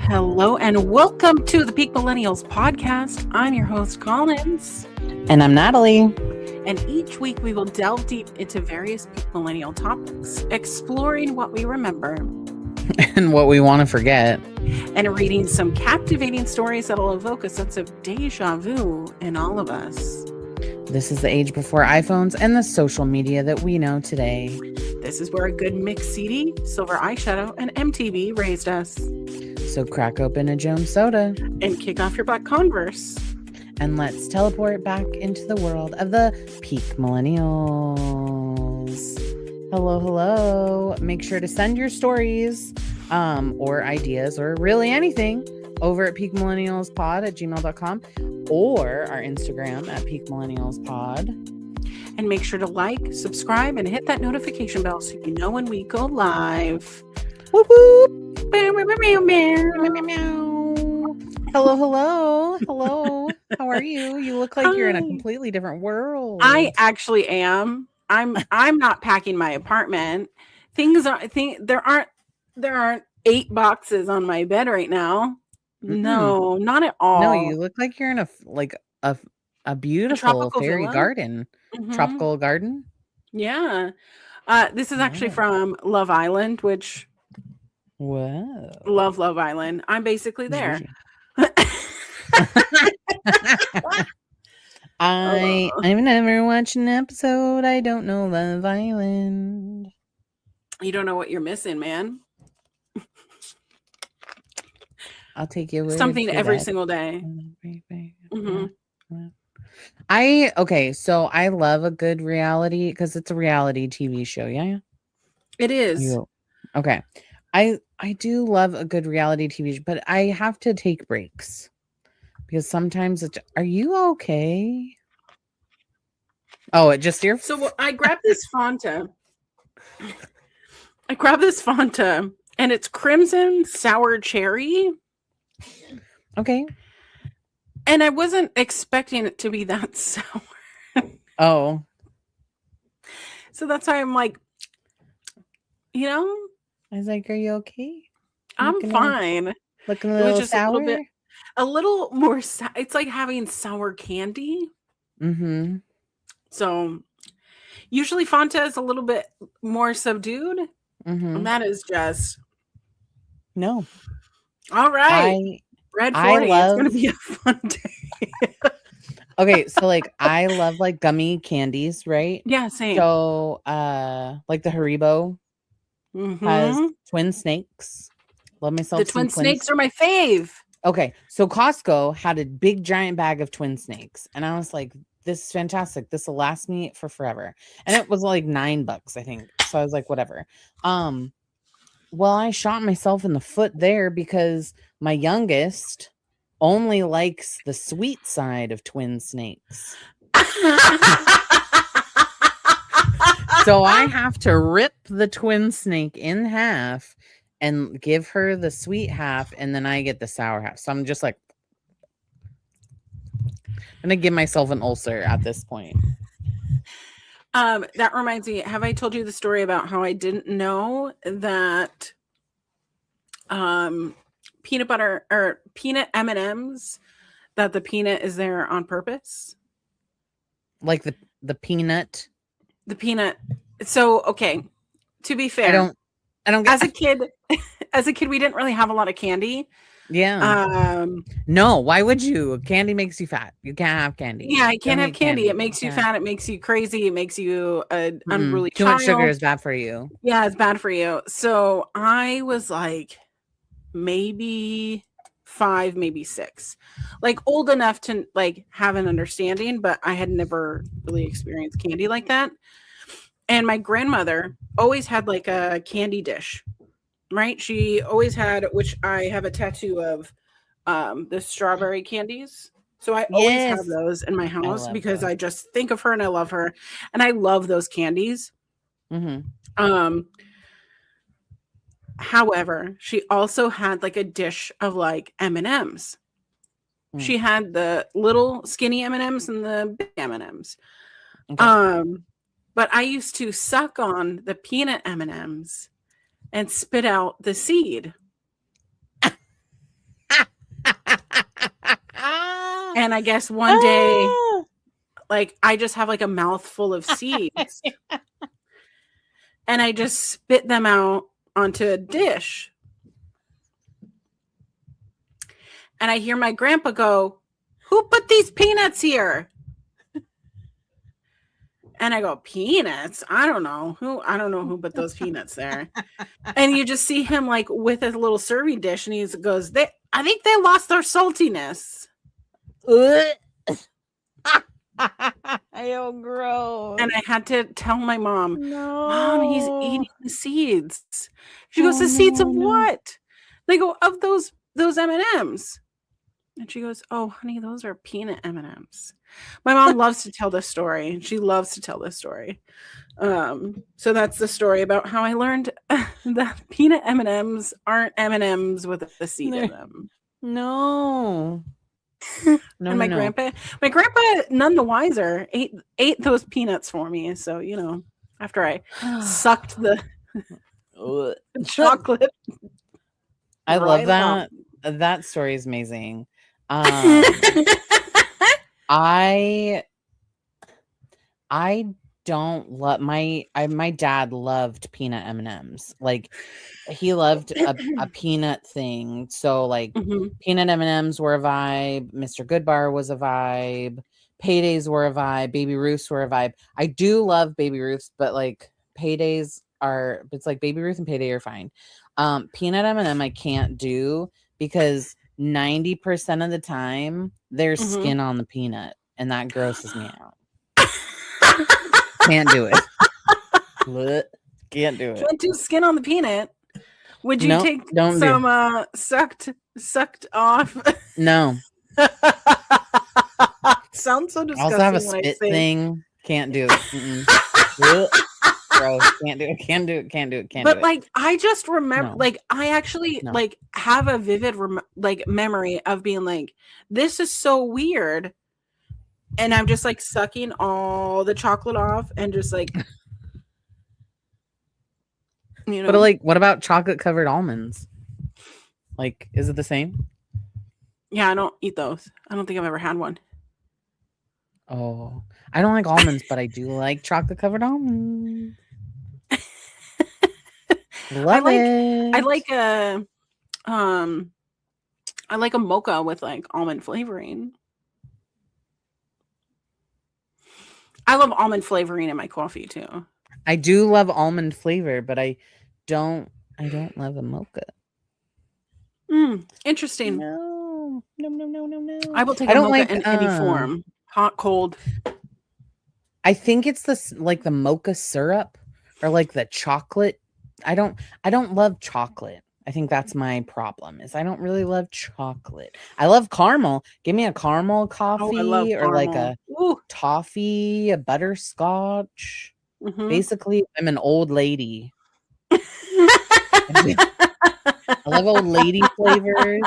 Hello and welcome to the Peak Millennials podcast. I'm your host, Collins. And I'm Natalie. And each week we will delve deep into various Peak Millennial topics, exploring what we remember and what we want to forget. And reading some captivating stories that'll evoke a sense of deja vu in all of us. This is the age before iPhones and the social media that we know today. This is where a good mixed CD, silver eyeshadow, and MTV raised us. So crack open a Jones soda. And kick off your black Converse. And let's teleport back into the world of the Peak Millennials. Hello, hello. Make sure to send your stories or ideas or really anything over at peakmillennialspod@gmail.com or our Instagram at peakmillennialspod. And make sure to like, subscribe, and hit that notification bell so you know when we go live. Whoop, whoop. Hello, hello, hello. How are you? You look like you're in a completely different world. I actually am. I'm not packing my apartment. There aren't 8 boxes on my bed right now. Mm-hmm. No, not at all. No, you look like you're in a beautiful fairy garden. Mm-hmm. Tropical garden. Yeah. This is actually from Love Island, which whoa. Love Island. I'm basically there. I've never watched an episode. I don't know Love Island. You don't know what you're missing, man. I'll take you with something every single day. Mm-hmm. So I love a good reality because it's a reality TV show. Yeah, it is. Okay. I do love a good reality TV show, but I have to take breaks because sometimes are you okay? Oh, it just here. So I grabbed this Fanta. And it's crimson sour cherry. Okay. And I wasn't expecting it to be that sour. Oh. So that's why I'm like, I was like, are you okay? I'm fine. Looking a little sour? A little more, it's like having sour candy. Mm-hmm. So usually Fanta is a little bit more subdued. Mm-hmm. And that is just. No. All right. Red 40. It's going to be a fun day. Okay, so I love gummy candies, right? Yeah, same. So the Haribo has twin snakes. Love myself. The twin snakes are my fave. Okay, so Costco had a big giant bag of twin snakes, and I was like, "This is fantastic. This will last me for forever." And it was like $9, I think. So I was like, "Whatever." Well, I shot myself in the foot there because my youngest only likes the sweet side of twin snakes. So I have to rip the twin snake in half and give her the sweet half, and then I get the sour half. So I'm just like, I'm going to give myself an ulcer at this point. That reminds me, have I told you the story about how I didn't know that peanut butter or peanut M&Ms, that the peanut is there on purpose? Like the peanut? The peanut. So, okay, to be fair, I don't get as a kid, we didn't really have a lot of candy. Yeah. No, why would you? Candy makes you fat. You can't have candy. Yeah, I can't have candy. It makes you fat. It makes you crazy. It makes you unruly Too much sugar is bad for you. Yeah, it's bad for you. So I was like maybe 5, maybe 6. Like old enough to have an understanding, but I had never really experienced candy like that. And my grandmother always had a candy dish. Right? She always had, which I have a tattoo of, the strawberry candies. So I always have those in my house because I just think of her and I love her. And I love those candies. Mm-hmm. However, she also had a dish of M&Ms. She had the little skinny M&Ms and the big M&Ms. Okay. But I used to suck on the peanut M&Ms and spit out the seed. And I guess one day, like, I just have like a mouthful of seeds and I just spit them out onto a dish. And I hear my grandpa go, "Who put these peanuts here?" And I go, "Peanuts? I don't know who put those peanuts there." And you just see him like with a little serving dish and he goes, I think they lost their saltiness. Oh, gross. And I had to tell my mom, No. "Mom, he's eating the seeds." She goes, "The seeds of what?" They go, "Of those M&Ms." And she goes, "Oh, honey, those are peanut M&Ms." My mom loves to tell this story. She loves to tell this story. So that's the story about how I learned that peanut M&Ms aren't M&Ms with a seed in them. No. And my grandpa, none the wiser, ate those peanuts for me. So, you know, after I sucked the chocolate. I love that. That story is amazing. I don't love my dad loved peanut M&Ms. Like he loved a peanut thing. So like peanut M&Ms were a vibe. Mr. Goodbar was a vibe. Paydays were a vibe. Baby Ruths were a vibe. I do love Baby Ruths, but like Paydays it's like Baby Ruth and Payday are fine. Peanut M&M I can't do because 90% of the time there's skin on the peanut and that grosses me out. Can't do it. Can't do it. Can't do skin on the peanut. Would you take some sucked off? No. Sounds so disgusting. I also have a spit thing. Can't do it. Gross. Can't do it. But like, I just remember, like, I actually like have a vivid memory of being like, this is so weird. And I'm just like sucking all the chocolate off and just like, you know. But like, what about chocolate covered almonds? Like, is it the same? Yeah, I don't eat those. I don't think I've ever had one. Oh, I don't like almonds, but I do like chocolate covered almonds. Love it. I like a mocha with like almond flavoring. I love almond flavoring in my coffee too. I do love almond flavor, but I don't love a mocha. Interesting. No. I will take a mocha in any form. Hot, cold. I think it's the mocha syrup or like the chocolate. I don't love chocolate. I think that's my problem is I don't really love chocolate. I love caramel. Give me a caramel coffee or like a toffee, a butterscotch. Basically, I'm an old lady. I love old lady flavors.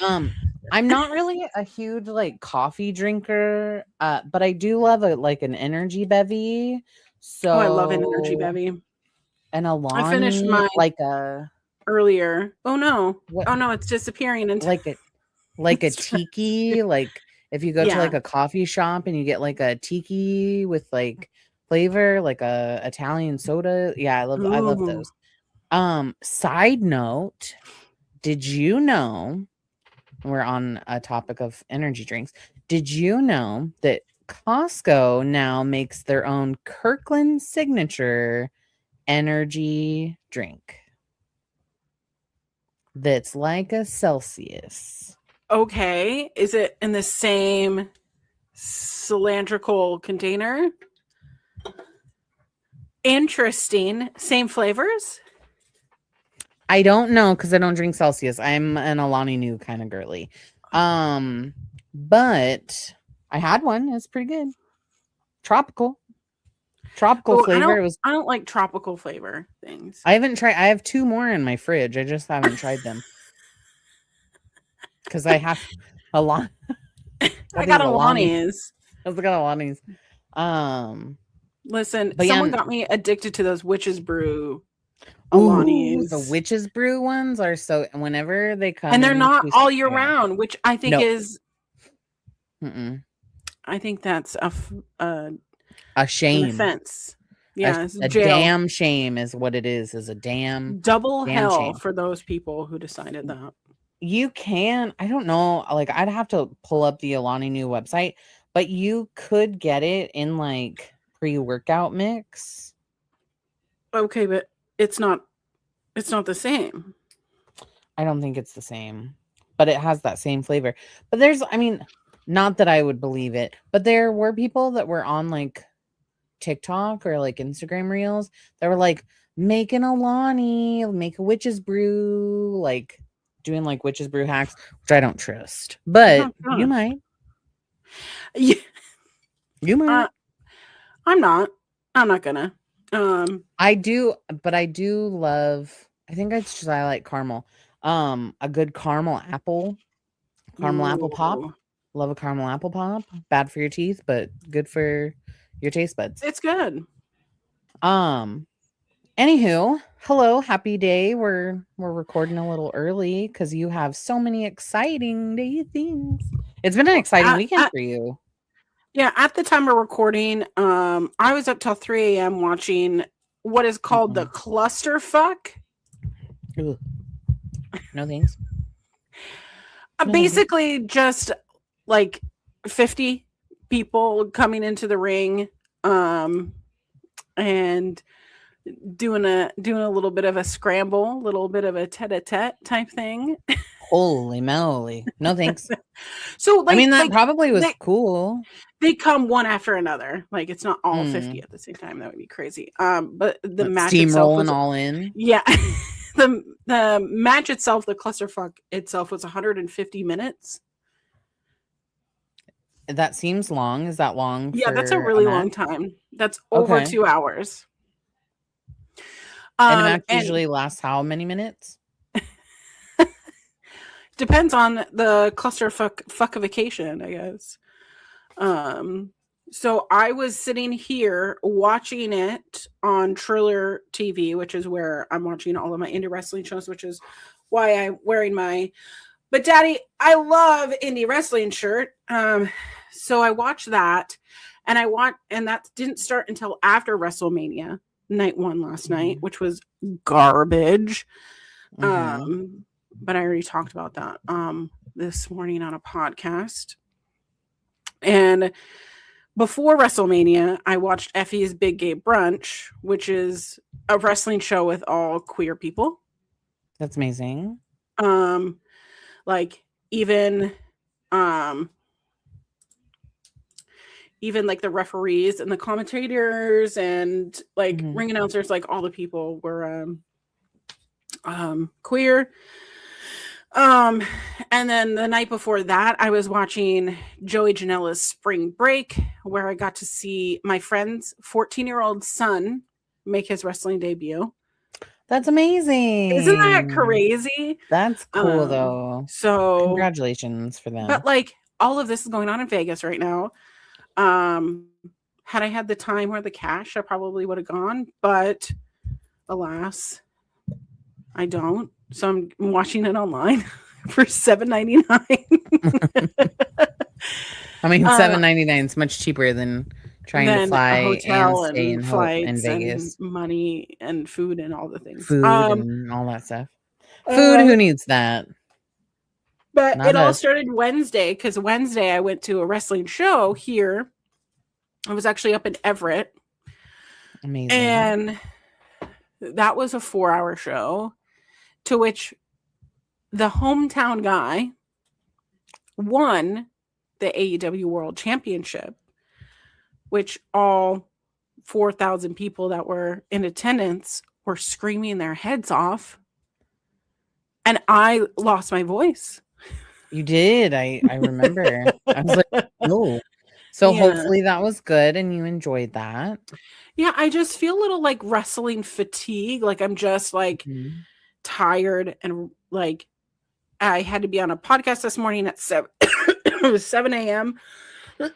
I'm not really a huge like coffee drinker, but I do love an energy bevy. So I love an energy bevy. And a Alani, I finished mine like a earlier. Oh no! What? Oh no! It's disappearing into like a tiki. Like if you go to like a coffee shop and you get like a tiki with like flavor, like a Italian soda. Yeah, I love those. Side note, did you know? We're on a topic of energy drinks. Did you know that Costco now makes their own Kirkland signature energy drink that's like a Celsius? Okay. Is it in the same cylindrical container? Interesting. Same flavors? I don't know because I don't drink Celsius. I'm an Alani Nu kind of girly. But I had one. It's pretty good. Tropical flavor. I don't like tropical flavor things. I haven't tried. I have 2 more in my fridge. I just haven't tried them because I have a lot. I got Alani's. I got Alani's. Listen, someone got me addicted to those Witch's Brew Alani's. The Witch's Brew ones are so. Whenever they come, and they're not all year round, which I think is Mm-mm. I think that's an shame. offense. Yeah, it's A jail. damn shame is what it is a damn Double hell shame. for those people who decided that. You can, I don't know, like I'd have to pull up the Alani Nu website, but you could get it in like pre-workout mix. Okay, but it's not the same. I don't think it's the same, but it has that same flavor. But there's, I mean, not that I would believe it, but there were people that were on like TikTok or like Instagram reels that were like, make an Alani, make a witch's brew, like doing like witch's brew hacks, which I don't trust, but Oh, you gosh. might. Yeah, You might. I'm not. I'm not gonna. I do, but I do love, I think it's just I like caramel. A good caramel apple pop. Ooh, Love a caramel apple pop. Bad for your teeth, but good for your taste buds. it's good. Um, Anywho, hello, happy day. We're recording a little early because you have so many exciting day things. It's been an Well, exciting weekend for you. yeah, at the time of recording, I was up till 3 a.m. watching what is called the clusterfuck. Ugh. No thanks. No, thank you. Basically, just like 50 people coming into the ring, and doing a little bit of a scramble, a little bit of a tete-a-tete type thing. Holy moly. No thanks. So I mean, that like probably was cool. they come one after another. Like it's not all 50 at the same time. That would be crazy. But the match itself was all in. Yeah. the match itself, the clusterfuck itself was 150 minutes. That seems long. Is that long? Yeah, that's a for really match? long time. That's over 2 hours. And a match usually lasts how many minutes? Depends on the clusterfuckification, I guess. So I was sitting here watching it on Triller TV, which is where I'm watching all of my indie wrestling shows, which is why I'm wearing my But Daddy, I love indie wrestling shirt. So I watched that, and that didn't start until after WrestleMania night 1 last night, which was garbage. But I already talked about that this morning on a podcast. And before WrestleMania, I watched Effie's Big Gay Brunch, which is a wrestling show with all queer people. That's amazing. Like even like the referees and the commentators and like ring announcers, like all the people were queer. And then the night before that, I was watching Joey Janela's Spring Break, where I got to see my friend's 14-year-old son make his wrestling debut. That's amazing. Isn't that crazy? That's cool, though. So congratulations for them. But like all of this is going on in Vegas right now. Had I had the time or the cash, I probably would have gone, but alas, I don't. So I'm watching it online for $7.99. I mean, $7.99 is much cheaper than trying to fly a hotel and stay and in flights Vegas. And money and food and all the things. Food and all that stuff. Food, who needs that? But it all started Wednesday, because Wednesday I went to a wrestling show here. I was actually up in Everett. Amazing. And that was a 4-hour show, to which the hometown guy won the AEW World Championship, which all 4,000 people that were in attendance were screaming their heads off. And I lost my voice. You did. I remember. I was like, no. So hopefully that was good and you enjoyed that. Yeah, I just feel a little like wrestling fatigue. Like I'm just like tired, and like I had to be on a podcast this morning at 7 a.m.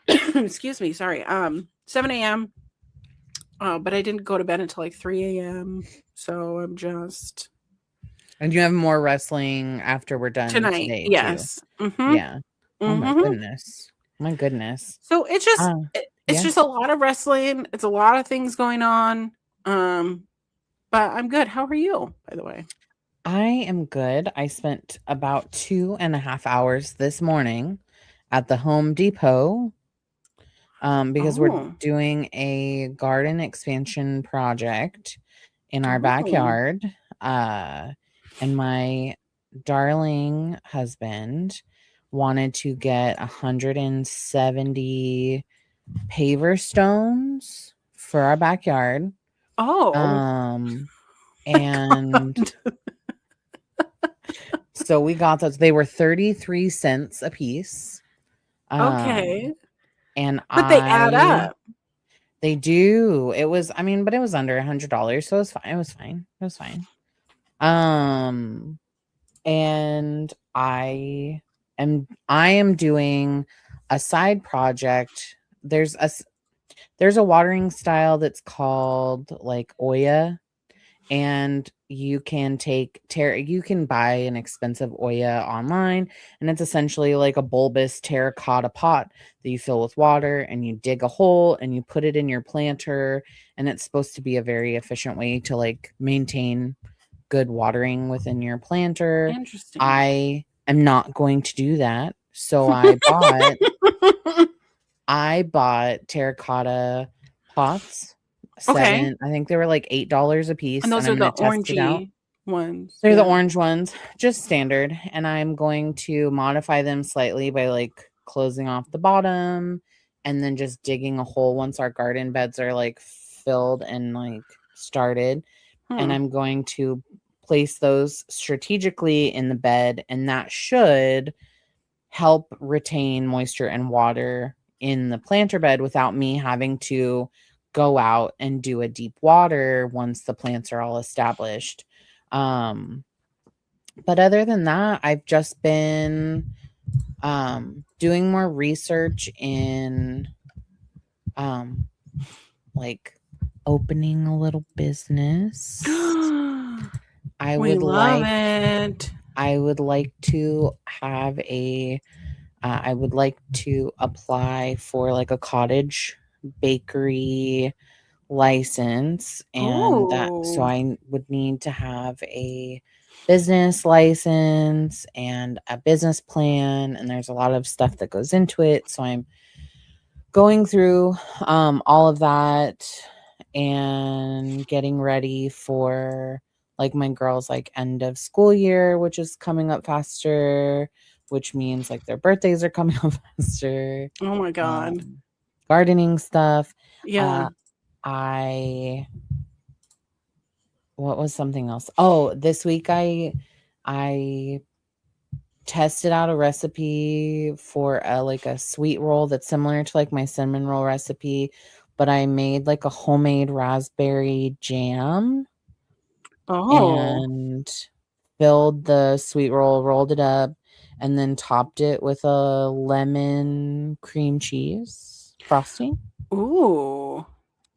Excuse me, sorry. 7 a.m. But I didn't go to bed until like 3 a.m. So I'm just. And you have more wrestling after we're done tonight. Today, yes. Yeah. Oh my goodness. My goodness. So it's Yeah. just a lot of wrestling. It's a lot of things going on. But I'm good. How are you, by the way? I am good. I spent about 2.5 hours this morning at the Home Depot because we're Oh. doing a garden expansion project in our Oh. backyard. And my darling husband wanted to get 170 paver stones for our backyard. Oh. Um, and so we got those. They were 33 cents a piece. Okay. And But they add up. they do. It was, I mean, but it was under $100, so it was fine. It was fine. It was fine. And I am doing a side project. There's a watering style that's called like Oya, and you can you can buy an expensive Oya online, and it's essentially like a bulbous terracotta pot that you fill with water, and you dig a hole and you put it in your planter, and it's supposed to be a very efficient way to like maintain good watering within your planter. Interesting. I am not going to do that. So I bought terracotta pots. Okay. I think they were like $8 a And piece, and those I'm are going the to test it out. orangey ones. They're the Yeah. orange ones, just standard, and I'm going to modify them slightly by like closing off the bottom and then just digging a hole once our garden beds are like filled and like started. And Hmm. I'm going to place those strategically in the bed, and that should help retain moisture and water in the planter bed without me having to go out and do a deep water once the plants are all established. Um, but other than that, I've just been doing more research in like opening a little business. I We would love like it. I would like to have I would like to apply for like a cottage bakery license, and that so Oh. I would need to have a business license and a business plan, and there's a lot of stuff that goes into it. So I'm going through all of that and getting ready for like my girls like end of school year, which is coming up faster, which means like their birthdays are coming up faster. Oh my God. Gardening stuff. Yeah. uh I what was something else? Oh, this week I tested out a recipe for a sweet roll that's similar to like my cinnamon roll recipe, but I made like a homemade raspberry jam Oh. and filled the sweet roll, rolled it up, and then topped it with a lemon cream cheese frosting. Ooh.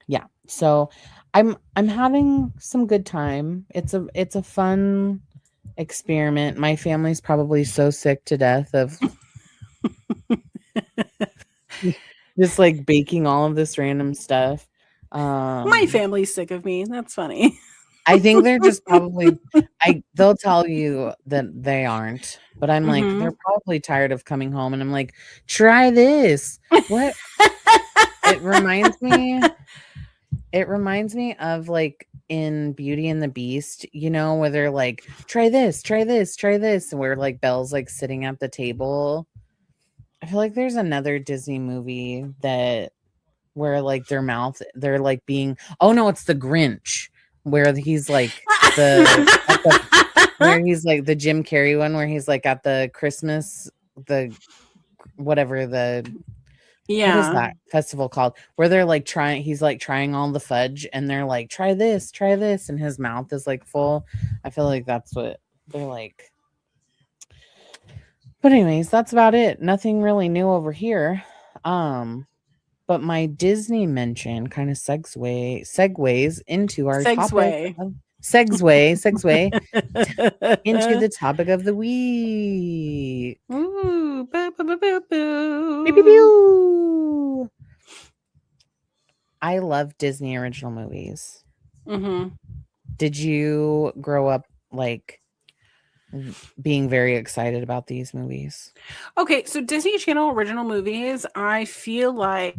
Yeah. So I'm having some good time. It's a fun experiment. My family's probably so sick to death of just like baking all of this random stuff. My family's sick of me. That's funny. I think they're just probably they'll tell you that they aren't, but I'm like, Mm-hmm. they're probably tired of coming home, and I'm like, try this. What? It reminds me of like in Beauty and the Beast, where they're like, try this, try this, try this, and where like Belle's like sitting at the table. I feel like there's another Disney movie that where like they're like being, oh no, it's the Grinch, where he's like where he's like the Jim Carrey one, where he's like at the Christmas, the whatever what is Yeah. that festival called? Where they're like he's like trying all the fudge, and they're like, try this, and his mouth is like full. I feel like that's what they're like. But anyways, that's about it. Nothing really new over here. But my Disney mention kind of segues into our topic Segsway. of segue into the topic of the week. Ooh. Boo, boo, boo, boo, boo. Pew, pew, pew. I love Disney original movies. Mm-hmm. Did you grow up like being very excited about these movies? Okay, so Disney Channel original movies, I feel like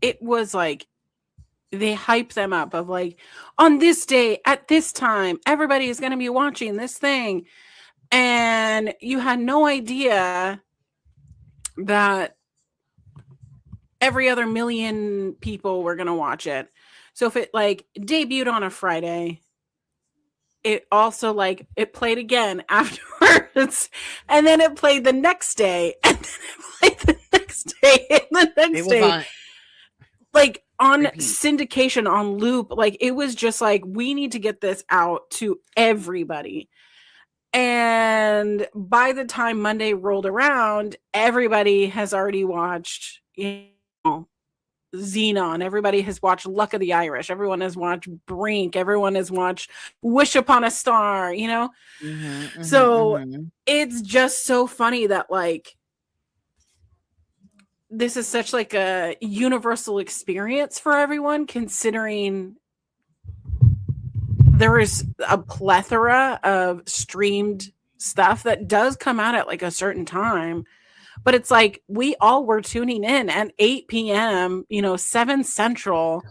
it was like they hype them up of like on this day at this time everybody is going to be watching this thing, and you had no idea that every other million people were going to watch it. So if it like debuted on a Friday, it also like it played again afterwards, and then it played the next day, and then it played the next day and the It next was day, on like on repeat. syndication on loop. Like it was just like we need to get this out to everybody. And by the time Monday rolled around, everybody has already watched, you know, Xenon. Everybody has watched Luck of the Irish. Everyone has watched Brink. Everyone has watched Wish Upon a Star, you know? Mhm, mhm, So mhm. it's just so funny that like this is such like a universal experience for everyone, considering there is a plethora of streamed stuff that does come out at like a certain time. But it's like we all were tuning in at 8 p.m., 7 Central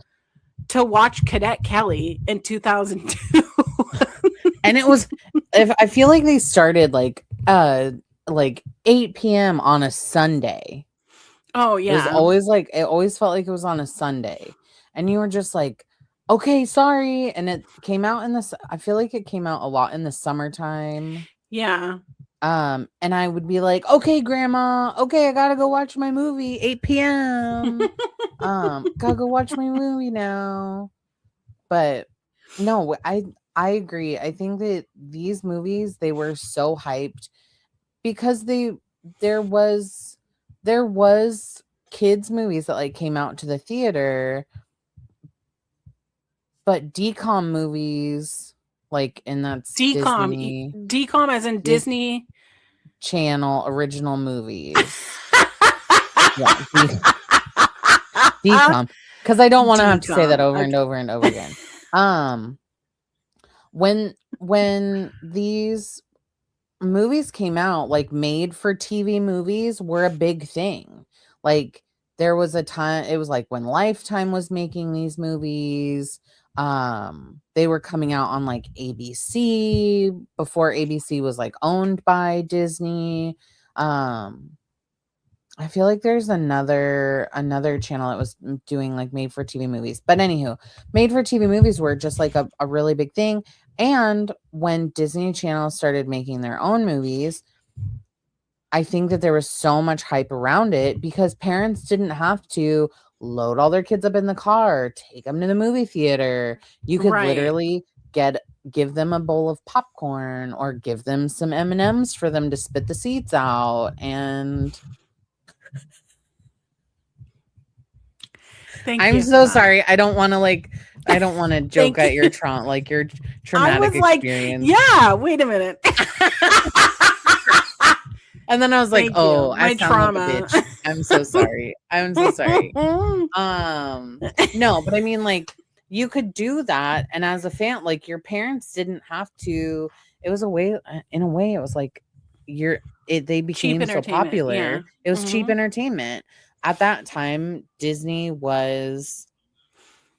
to watch Cadet Kelly in 2002. And it was if I feel like they started like 8 p.m. on a Sunday. Oh, It was yeah. always like it always felt like it was on a Sunday. And you were just like, "Okay, sorry." And it came out in this I feel like it came out a lot in the summertime. Yeah. And I would be like, "Okay, grandma. Okay, I got to go watch my movie 8 p.m. Gotta go watch my movie now." But no, I agree. I think that these movies they were so hyped because there was there was kids movies that like came out to the theater, but decom movies like and that's Decom as in Dis- Disney. Channel original movies. Yeah, decom because I don't want to have to say that Decom. over and Okay. over and over again. When these movies came out, like made for TV movies were a big thing. Like there was a time it was like when Lifetime was making these movies. They were coming out on like ABC before ABC was like owned by Disney. Um I feel like there's another channel that was doing like made for TV movies. But anywho, made for TV movies were just like a really big thing. And when Disney Channel started making their own movies, I think that there was so much hype around it because parents didn't have to load all their kids up in the car, take them to the movie theater. You could Right. literally give them a bowl of popcorn or give them some M&Ms for them to spit the seats out and Thank I'm you for so that. sorry. I don't want to joke Thank at your you. like your I traumatic was like, experience. yeah, wait a minute. And then I was like, Thank you. "Oh, I My sound like a trauma. bitch. I'm so sorry. I'm so sorry." No, but I mean like you could do that and as a fan like your parents didn't have to it was a way in a way it was like they Cheap became so entertainment. Yeah. popular. It was cheap Hmm. entertainment. At that time, Disney was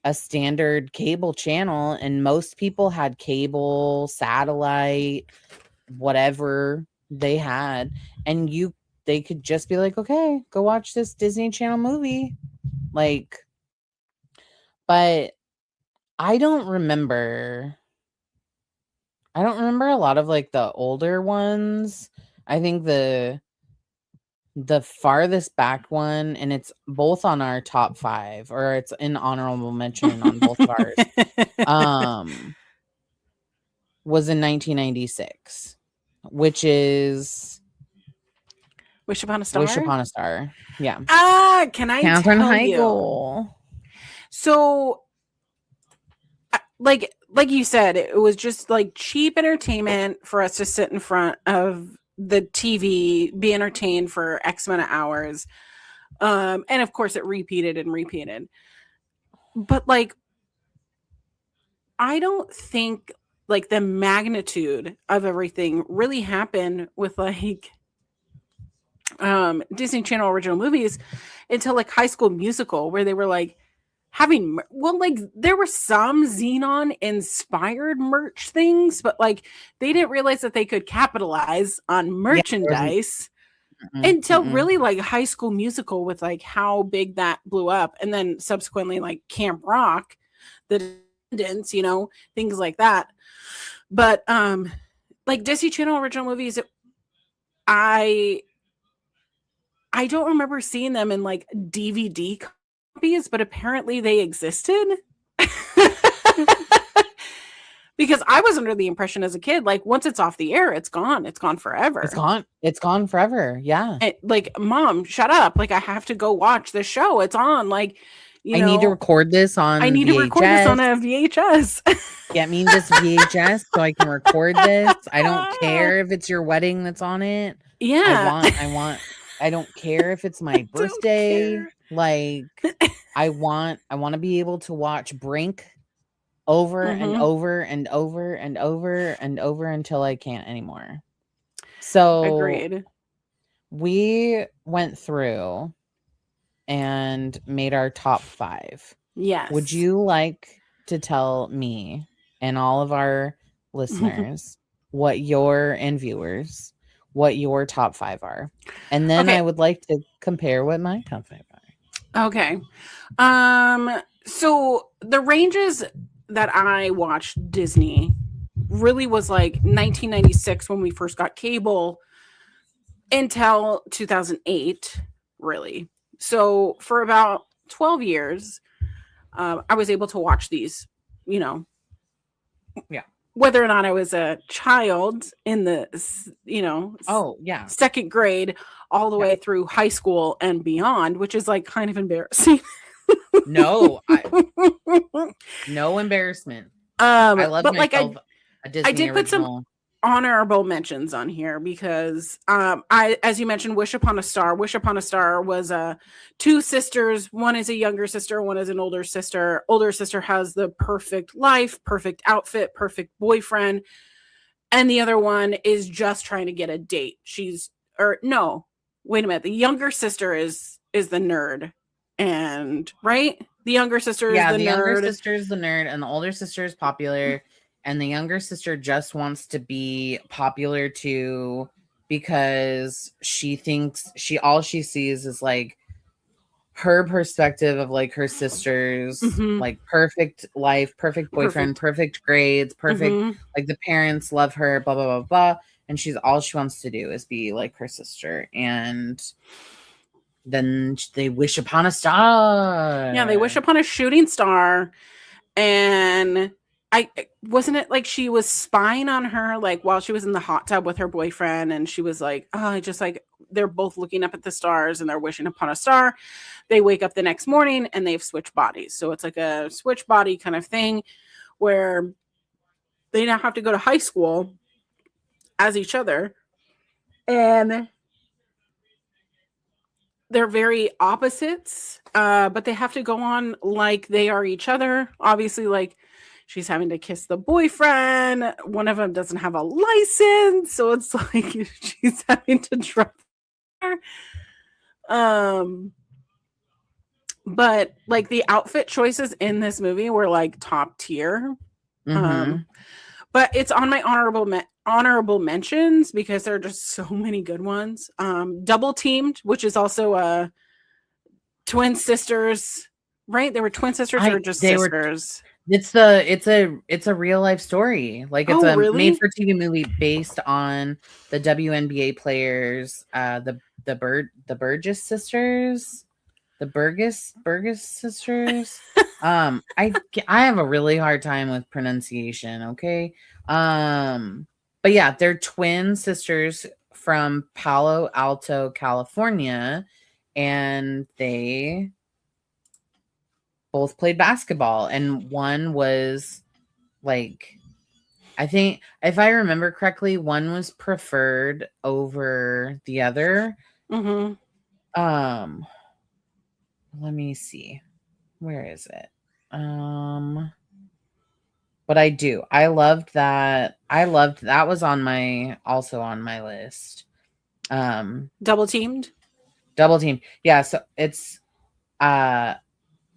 a standard cable channel and most people had cable, satellite, whatever they had and they could just be like, "Okay, go watch this Disney Channel movie." Like but I don't remember a lot of like the older ones. I think the farthest back one and it's both on our top 5 or it's an honorable mention on both of ours. Um was in 1996, which is Wish Upon a Wish Star. Upon a Star. Yeah. Can I Catherine tell you? Heigl. So, like you said, it was just like cheap entertainment for us to sit in front of the TV, be entertained for X amount of hours. And of course it repeated and repeated. But like, I don't think like the magnitude of everything really happened with like Disney Channel original movies until like High School Musical, where they were like having, well, like there were some Xenon inspired merch things, but like they didn't realize that they could capitalize on Yeah, there wasn't. merchandise Mm-mm, until mm-mm. really like High School Musical, with like how big that blew up, and then subsequently like Camp Rock, the Descendants, you know, things like that. But like Disney Channel original movies, I I don't remember seeing them in like DVD copies, but apparently they existed. Because I was under the impression as a kid, like once it's off the air, it's gone. It's gone forever. It's gone. It's gone forever. Yeah. And, like, mom, shut up. Like, I have to go watch the show. It's on. Like, you I know, need to record this on I need VHS. to record this on a VHS. Get me this VHS so I can record this. I don't care if it's your wedding that's on it. Yeah. I don't care if it's my birthday. Like, I want to be able to watch Brink over and over and over and over and over until I can't anymore. So Agreed. we went through and made our top 5. Yes. Would you like to tell me and all of our listeners what your top 5 are? And then I would like to compare what my top 5 are. Okay. So the ranges that I watched Disney really was like 1996 when we first got cable until 2008, really. So for about 12 years, I was able to watch these, you know. Yeah. Whether or not I was a child in the, you know, second grade all the way through high school and beyond, which is like kind of embarrassing. No, no embarrassment. I love but myself like a Disney I did original. put some honorable mentions on here because I, as you mentioned, Wish Upon a Star was 2 sisters. One is a younger sister, one is an older sister. Older sister has the perfect life, perfect outfit, perfect boyfriend, and the other one is just trying to get a date. Wait a minute, the younger sister is the nerd, and right, the younger sister is the nerd. Younger sister is the nerd and the older sister is popular. And the younger sister just wants to be popular too because she thinks all she sees is like her perspective of like her sister's like perfect life, perfect boyfriend, perfect grades, perfect like the parents love her, blah blah blah blah, and all she wants to do is be like her sister. And then they wish upon a star. Yeah, they wish upon a shooting star. And wasn't it like she was spying on her like while she was in the hot tub with her boyfriend, and she was like, oh, just like they're both looking up at the stars and they're wishing upon a star. They wake up the next morning and they've switched bodies. So it's like a switch body kind of thing where they now have to go to high school as each other. And they're very opposites, but they have to go on like they are each other. Obviously, like she's having to kiss the boyfriend. One of them doesn't have a license, so it's like she's having to drop her. But like the outfit choices in this movie were like top tier. But it's on my honorable mentions because there are just so many good ones. Double Teamed, which is also twin sisters, right? They were twin sisters or just sisters? It's a real life story. Like it's made for TV movie based on the WNBA players, the Burgess sisters. The Burgess sisters. I have a really hard time with pronunciation, okay? But yeah, they're twin sisters from Palo Alto, California, and they both played basketball, and one was like I think if I remember correctly, one was preferred over the other. Mm-hmm. Um, let me see. Where is it? But I do. I loved that. I loved that was on my also on my list. Double teamed. Double Team. Yeah, so uh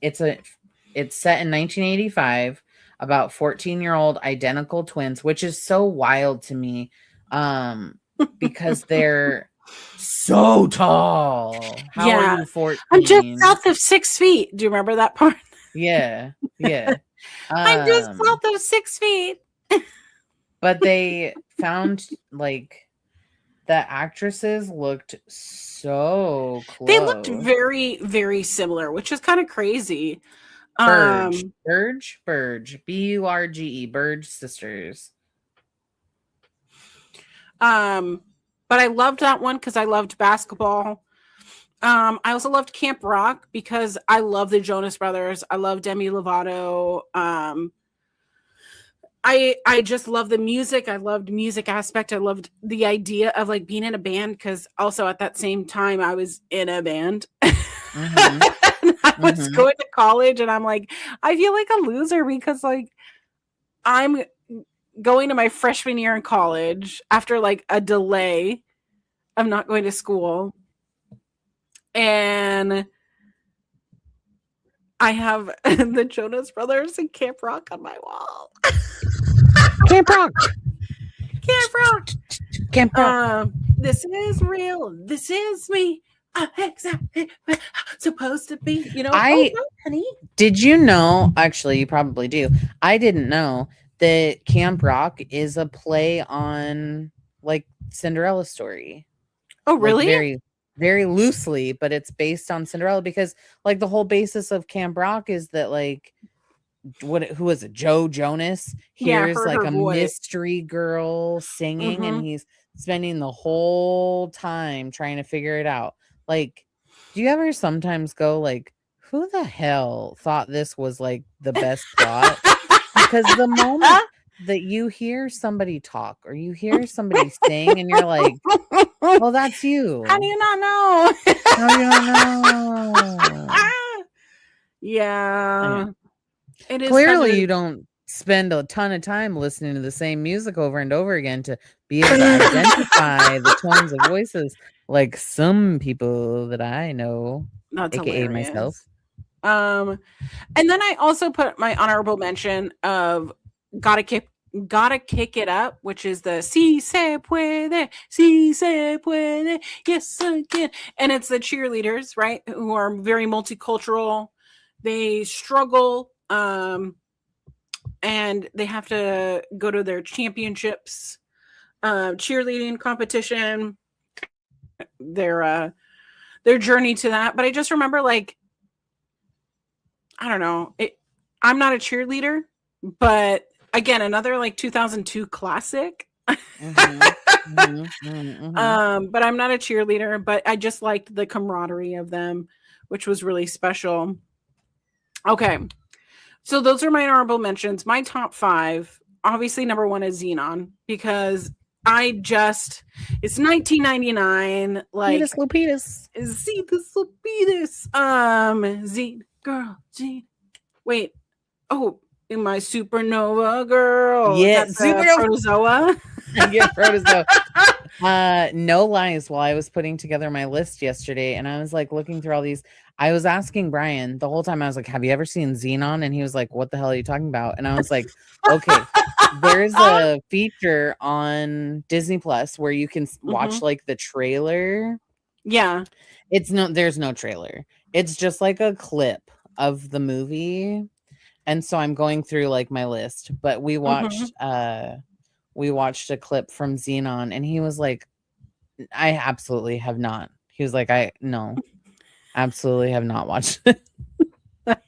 it's a it's set in 1985 about 14-year-old identical twins, which is so wild to me. Because they're so tall. How are Yeah. you I'm just 14? south of 6 feet. Do you remember that part? Yeah. Yeah. I'm just Um south of 6 feet. but they found like the actresses looked so They looked close. very, very similar, which is kind of crazy. Burge, Um, Burge, Burge, Burge sisters. but I loved that one because I loved basketball. I also loved Camp Rock because I love the Jonas Brothers. I love Demi Lovato. I just love the music. I loved music aspect. I loved the idea of like being in a band because also at that same time I was in a band. Mm-hmm. I was Mm-hmm. going to college and I'm like, I feel like a loser because like I'm going to my freshman year in college after like a delay of not going to school. And I have the Jonas Brothers and Camp Rock on my wall. Camp Rock. Camp Rock. Camp Rock. This is real. This is me. I'm exactly where I'm supposed to be. You know, I hi, honey. did you know? Actually, you probably do. I didn't know that Camp Rock is a play on like Cinderella story. Oh, Like really? very, very loosely, but it's based on Cinderella because like the whole basis of Camp Rock is that like who is it? Joe Jonas Yeah, I hears heard like her a voice. mystery girl singing and Mm-hmm. he's spending the whole time trying to figure it out. Like, do you ever sometimes go like, who the hell thought this was like the best plot? Because the moment that you hear somebody talk or you hear somebody sing and you're like, well, that's How do you. you not know? How do you not know? Yeah, Anyway, it is kind clearly of you don't spend a ton of time listening to the same music over and over again to be able to identify the tones of voices like some people that I know, that's aka myself. hilarious. Um, and then I also put my honorable mention of gotta kick gotta kick it up, which is the si se puede, yes I can. And it's the cheerleaders, right? Who are very multicultural. They struggle, and they have to go to their championships, cheerleading competition, their journey to that. But I just remember like I don't know. I'm not a cheerleader, but again, another like 2002 classic. Mm-hmm, mm-hmm, mm-hmm. But I'm not a cheerleader, but I just liked the camaraderie of them, which was really special. Okay. So those are my honorable mentions. My top five, obviously number one is Xenon because it's 1999. Like, Penis Lupitas. see this will be this. Zine girl, Zine. Wait, oh, in my supernova girl. Is Yeah, that the super. protozoa? Yeah, protozoa. No lies. While I was putting together my list yesterday, and I was like looking through all these, I was asking Brian the whole time. I was like, "Have you ever seen Xenon?" And he was like, "What the hell are you talking about?" And I was like, "Okay, there's a feature on Disney Plus where you can watch Mhm. like the trailer. Yeah. There's no trailer. It's just like a clip of the movie." And so I'm going through like my list, but Mhm. we watched a clip from Xenon and he was like, I absolutely have not. He was like, absolutely have not watched it.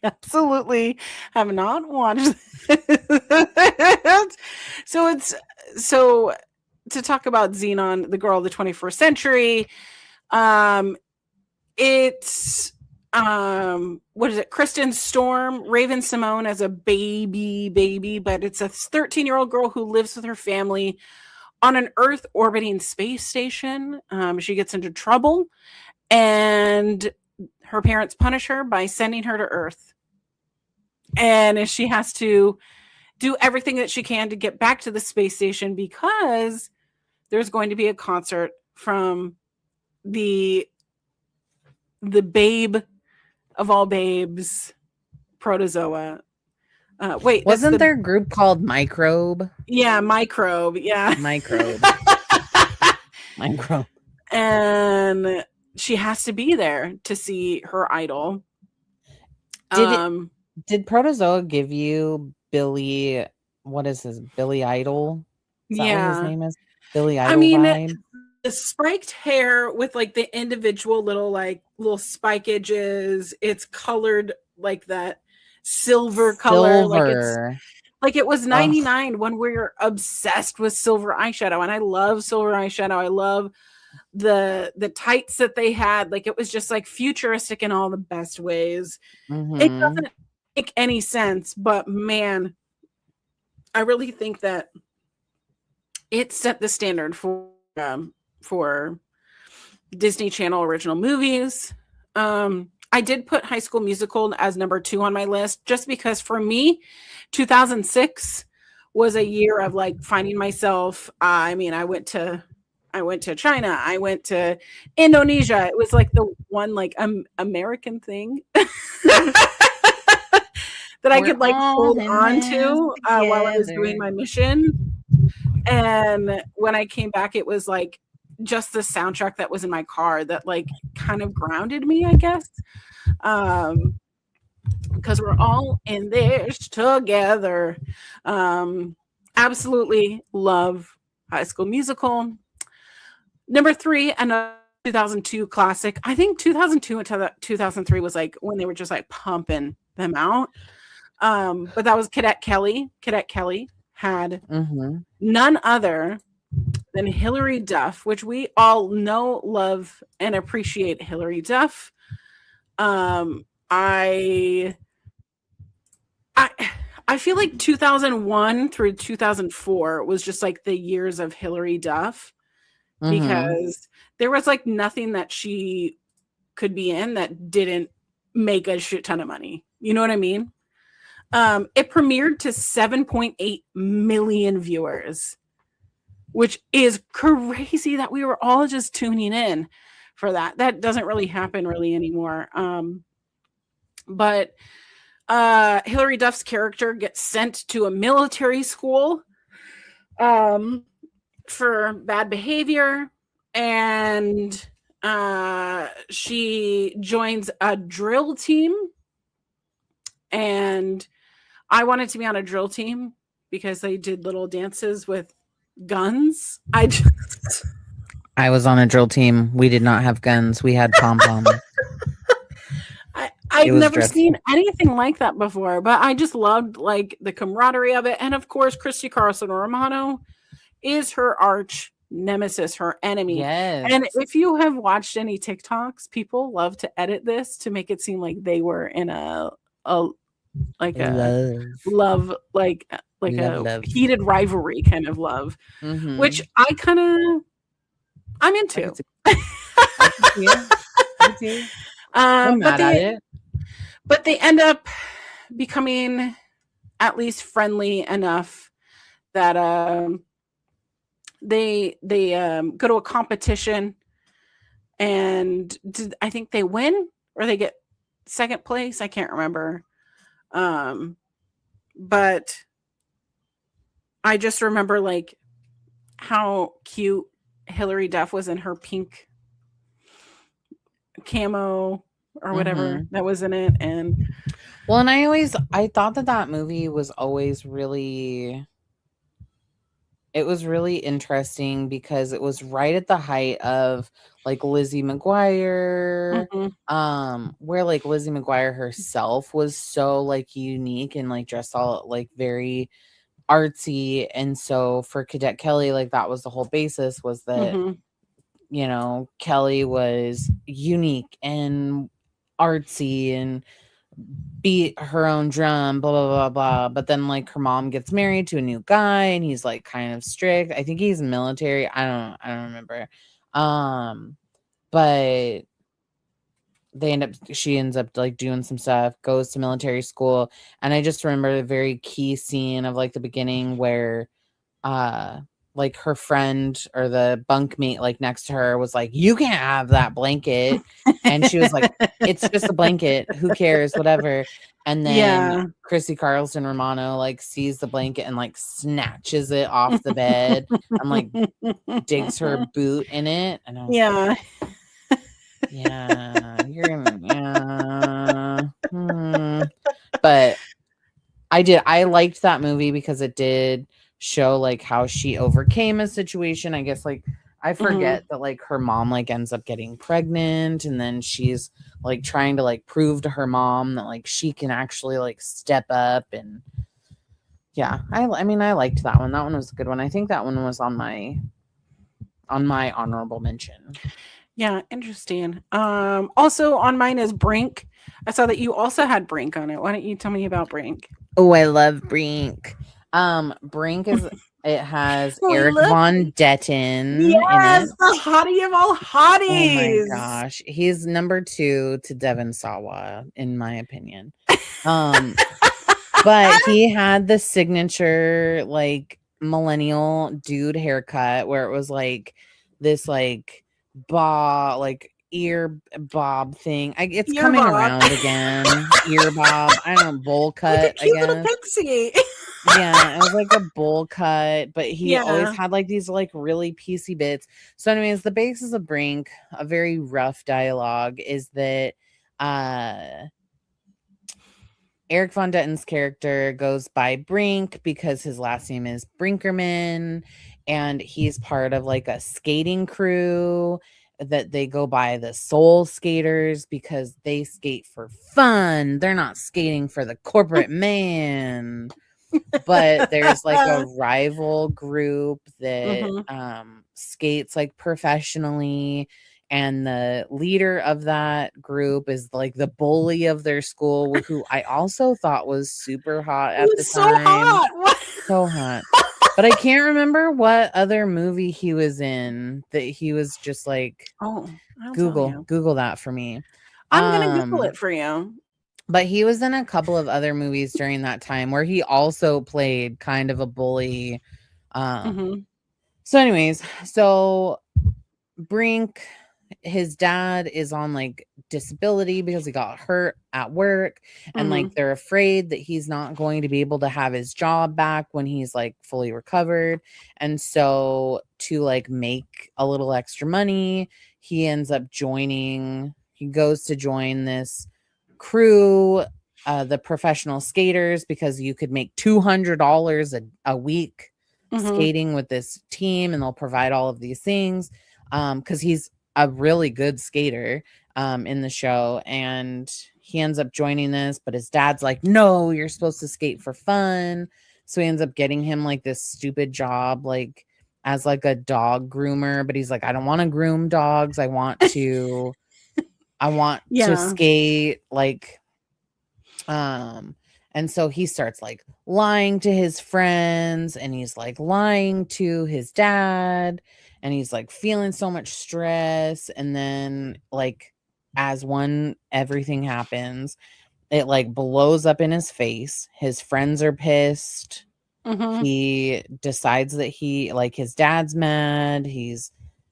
Absolutely have not watched it. So to talk about Xenon, the girl of the 21st century, um, it's what is it? Kristen Storm, Raven Simone as a baby, but it's a 13-year-old girl who lives with her family on an Earth orbiting space station. She gets into trouble, and her parents punish her by sending her to Earth. And she has to do everything that she can to get back to the space station because there's going to be a concert from the babe of all babes, Protozoa. Wait, wasn't there a group called Microbe? Yeah, Microbe. Yeah, Microbe. Microbe. And she has to be there to see her idol. Did Protozoa give you Billy? What is his Billy Idol? Is that what his name is? Billy Idol vibe? The spiked hair with like the individual little spike edges. It's colored like that silver color. Like it was 99 when we were obsessed with silver eyeshadow, and I love silver eyeshadow. I love the tights that they had. Like it was just like futuristic in all the best ways. It doesn't make any sense, but man, I really think that it set the standard for Disney Channel original movies. I did put High School Musical as number 2 on my list just because for me, 2006 was a year of like finding myself. I went to China. I went to Indonesia. It was like the one like American thing that I could like hold on to while I was doing my mission. And when I came back, it was like just the soundtrack that was in my car that like kind of grounded me, I guess. Because we're all in this together. Absolutely love High School Musical. Number 3, another 2002 classic. I think 2002 and 2003 was like when they were just like pumping them out. But that was Cadet Kelly. Cadet Kelly had none other than Hilary Duff, which we all know, love, and appreciate Hilary Duff. I feel like 2001 through 2004 was just like the years of Hilary Duff because there was like nothing that she could be in that didn't make a shit ton of money. You know what I mean? It premiered to 7.8 million viewers, which is crazy that we were all just tuning in for that. That doesn't really happen really anymore. But Hilary Duff's character gets sent to a military school for bad behavior, and she joins a drill team. And I wanted to be on a drill team because they did little dances with guns. I was on a drill team. We did not have guns. We had pom-poms. I've never seen anything like that before, but I just loved like the camaraderie of it. And of course, Christy Carlson Romano is her arch nemesis, her enemy. Yes. And if you have watched any TikToks, people love to edit this to make it seem like they were in a love, like love. Heated rivalry kind of love, which I'm into. But they end up becoming at least friendly enough that they go to a competition, and I think they win or they get second place. I can't remember. But I just remember like how cute Hilary Duff was in her pink camo or whatever that was in it. And I thought that movie was always really, it was really interesting because it was right at the height of like Lizzie McGuire, where like Lizzie McGuire herself was so like unique and like dressed all like very artsy. And so for Cadet Kelly, like that was the whole basis, was that you know, Kelly was unique and artsy and beat her own drum, blah blah blah blah. But then like her mom gets married to a new guy and he's like kind of strict. I think he's military. I don't remember. But she ends up like doing some stuff, goes to military school, and I just remember a very key scene of like the beginning where like her friend or the bunkmate like next to her was like, "You can't have that blanket," and she was like, "It's just a blanket, who cares, whatever." And then Yeah. Chrissy Carlson Romano like sees the blanket and like snatches it off the bed and like digs her boot in it, and I was like, Yeah. yeah, you're gonna, yeah. But I liked that movie because it did show like how she overcame a situation. I guess like I forget that like her mom like ends up getting pregnant and then she's like trying to like prove to her mom that like she can actually like step up. And yeah, I mean I liked that one. That one was a good one. I think that one was on my honorable mention. Yeah, interesting. Also on mine is Brink. I saw that you also had Brink on it. Why don't you tell me about Brink? Oh, I love Brink. Brink is it has We Eric love Von Detten in Yes, it. the hottie of all Oh my hotties. gosh. He's number 2 to Devon Sawa, in my opinion. But he had the signature like millennial dude haircut where it was like this like like ear bob thing. It's Ear coming bob. around again. Ear bob. I don't know, bowl Like a cut, I cute little guess. pixie. Yeah, it was like a bowl cut, but he always Yeah. had like these like really piecey bits. So, anyways, the basis of Brink, a very rough dialogue, is that Eric Von Detten's character goes by Brink because his last name is Brinkerman, and he's part of like a skating crew that they go by the Soul Skaters because they skate for fun. They're not skating for the corporate man. But there's like a rival group that skates like professionally, and the leader of that group is like the bully of their school, who I also thought was super hot at the He's so time. hot. What? So hot. But I can't remember what other movie he was in that he was just like Oh, I'll tell you. Google that for me. I'm gonna Google it for you. But he was in a couple of other movies during that time where he also played kind of a bully. So anyways, so Brink, his dad is on like disability because he got hurt at work, and like they're afraid that he's not going to be able to have his job back when he's like fully recovered. And so to like make a little extra money, he goes to join this crew, the professional skaters, because you could make $200 a week skating with this team, and they'll provide all of these things because he's a really good skater in the show. And he ends up joining this, but his dad's like, no, you're supposed to skate for fun. So he ends up getting him like this stupid job like as like a dog groomer, but he's like, I don't want to groom dogs. I want to skate like and so he starts like lying to his friends, and he's like lying to his dad, and he's like feeling so much stress. And then like as everything happens, it like blows up in his face. His friends are pissed. He decides that his dad's mad. He's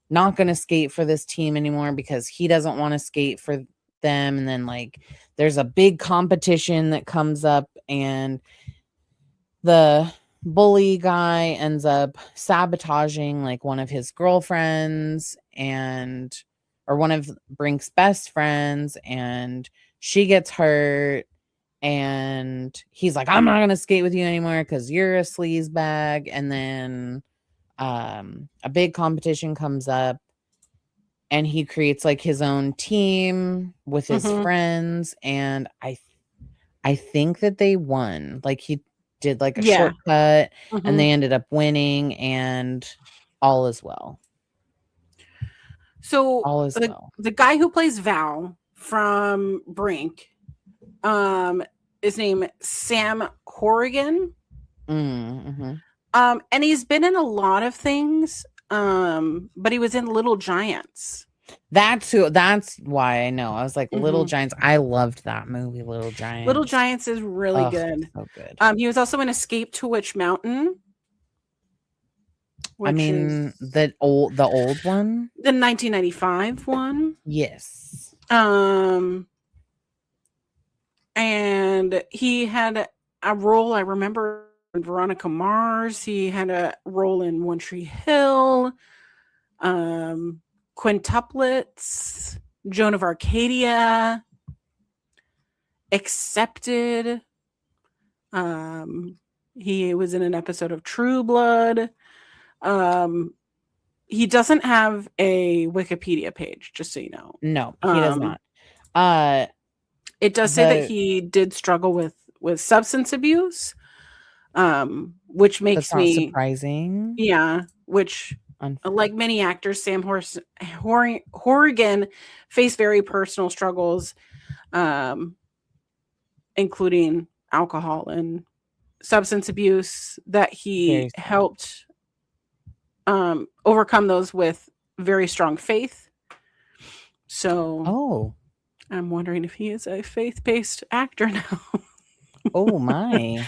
not going to skate for this team anymore because he doesn't want to skate for them. And then like there's a big competition that comes up, and the bully guy ends up sabotaging like one of his girlfriends or one of Brink's best friends, and she gets hurt. And he's like, I'm not going to skate with you anymore because you're a sleaze bag. And then a big competition comes up, and he creates like his own team with his friends. And I think that they won. Like he did like a shortcut, and they ended up winning, and all is well. So All is well. the guy who plays Val from Brink is named Sam Horrigan. Mm-hmm. And he's been in a lot of things, but he was in Little Giants. That's why I know. I was like, Little Giants. I loved that movie, Little Giants. Little Giants is really good. So good. He was also in Escape to Witch Mountain. I mean, the old one? The 1995 one. Yes. And he had a role, I remember, in Veronica Mars. He had a role in One Tree Hill, Quintuplets, Joan of Arcadia, Accepted. He was in an episode of True Blood. He doesn't have a Wikipedia page, just so you know. No, he does not. It does say that he did struggle with substance abuse, which makes me surprising. Yeah, which like many actors, Sam Horrigan faced very personal struggles, including alcohol and substance abuse, that he helped overcome those with very strong faith. So, I'm wondering if he is a faith-based actor now. Oh my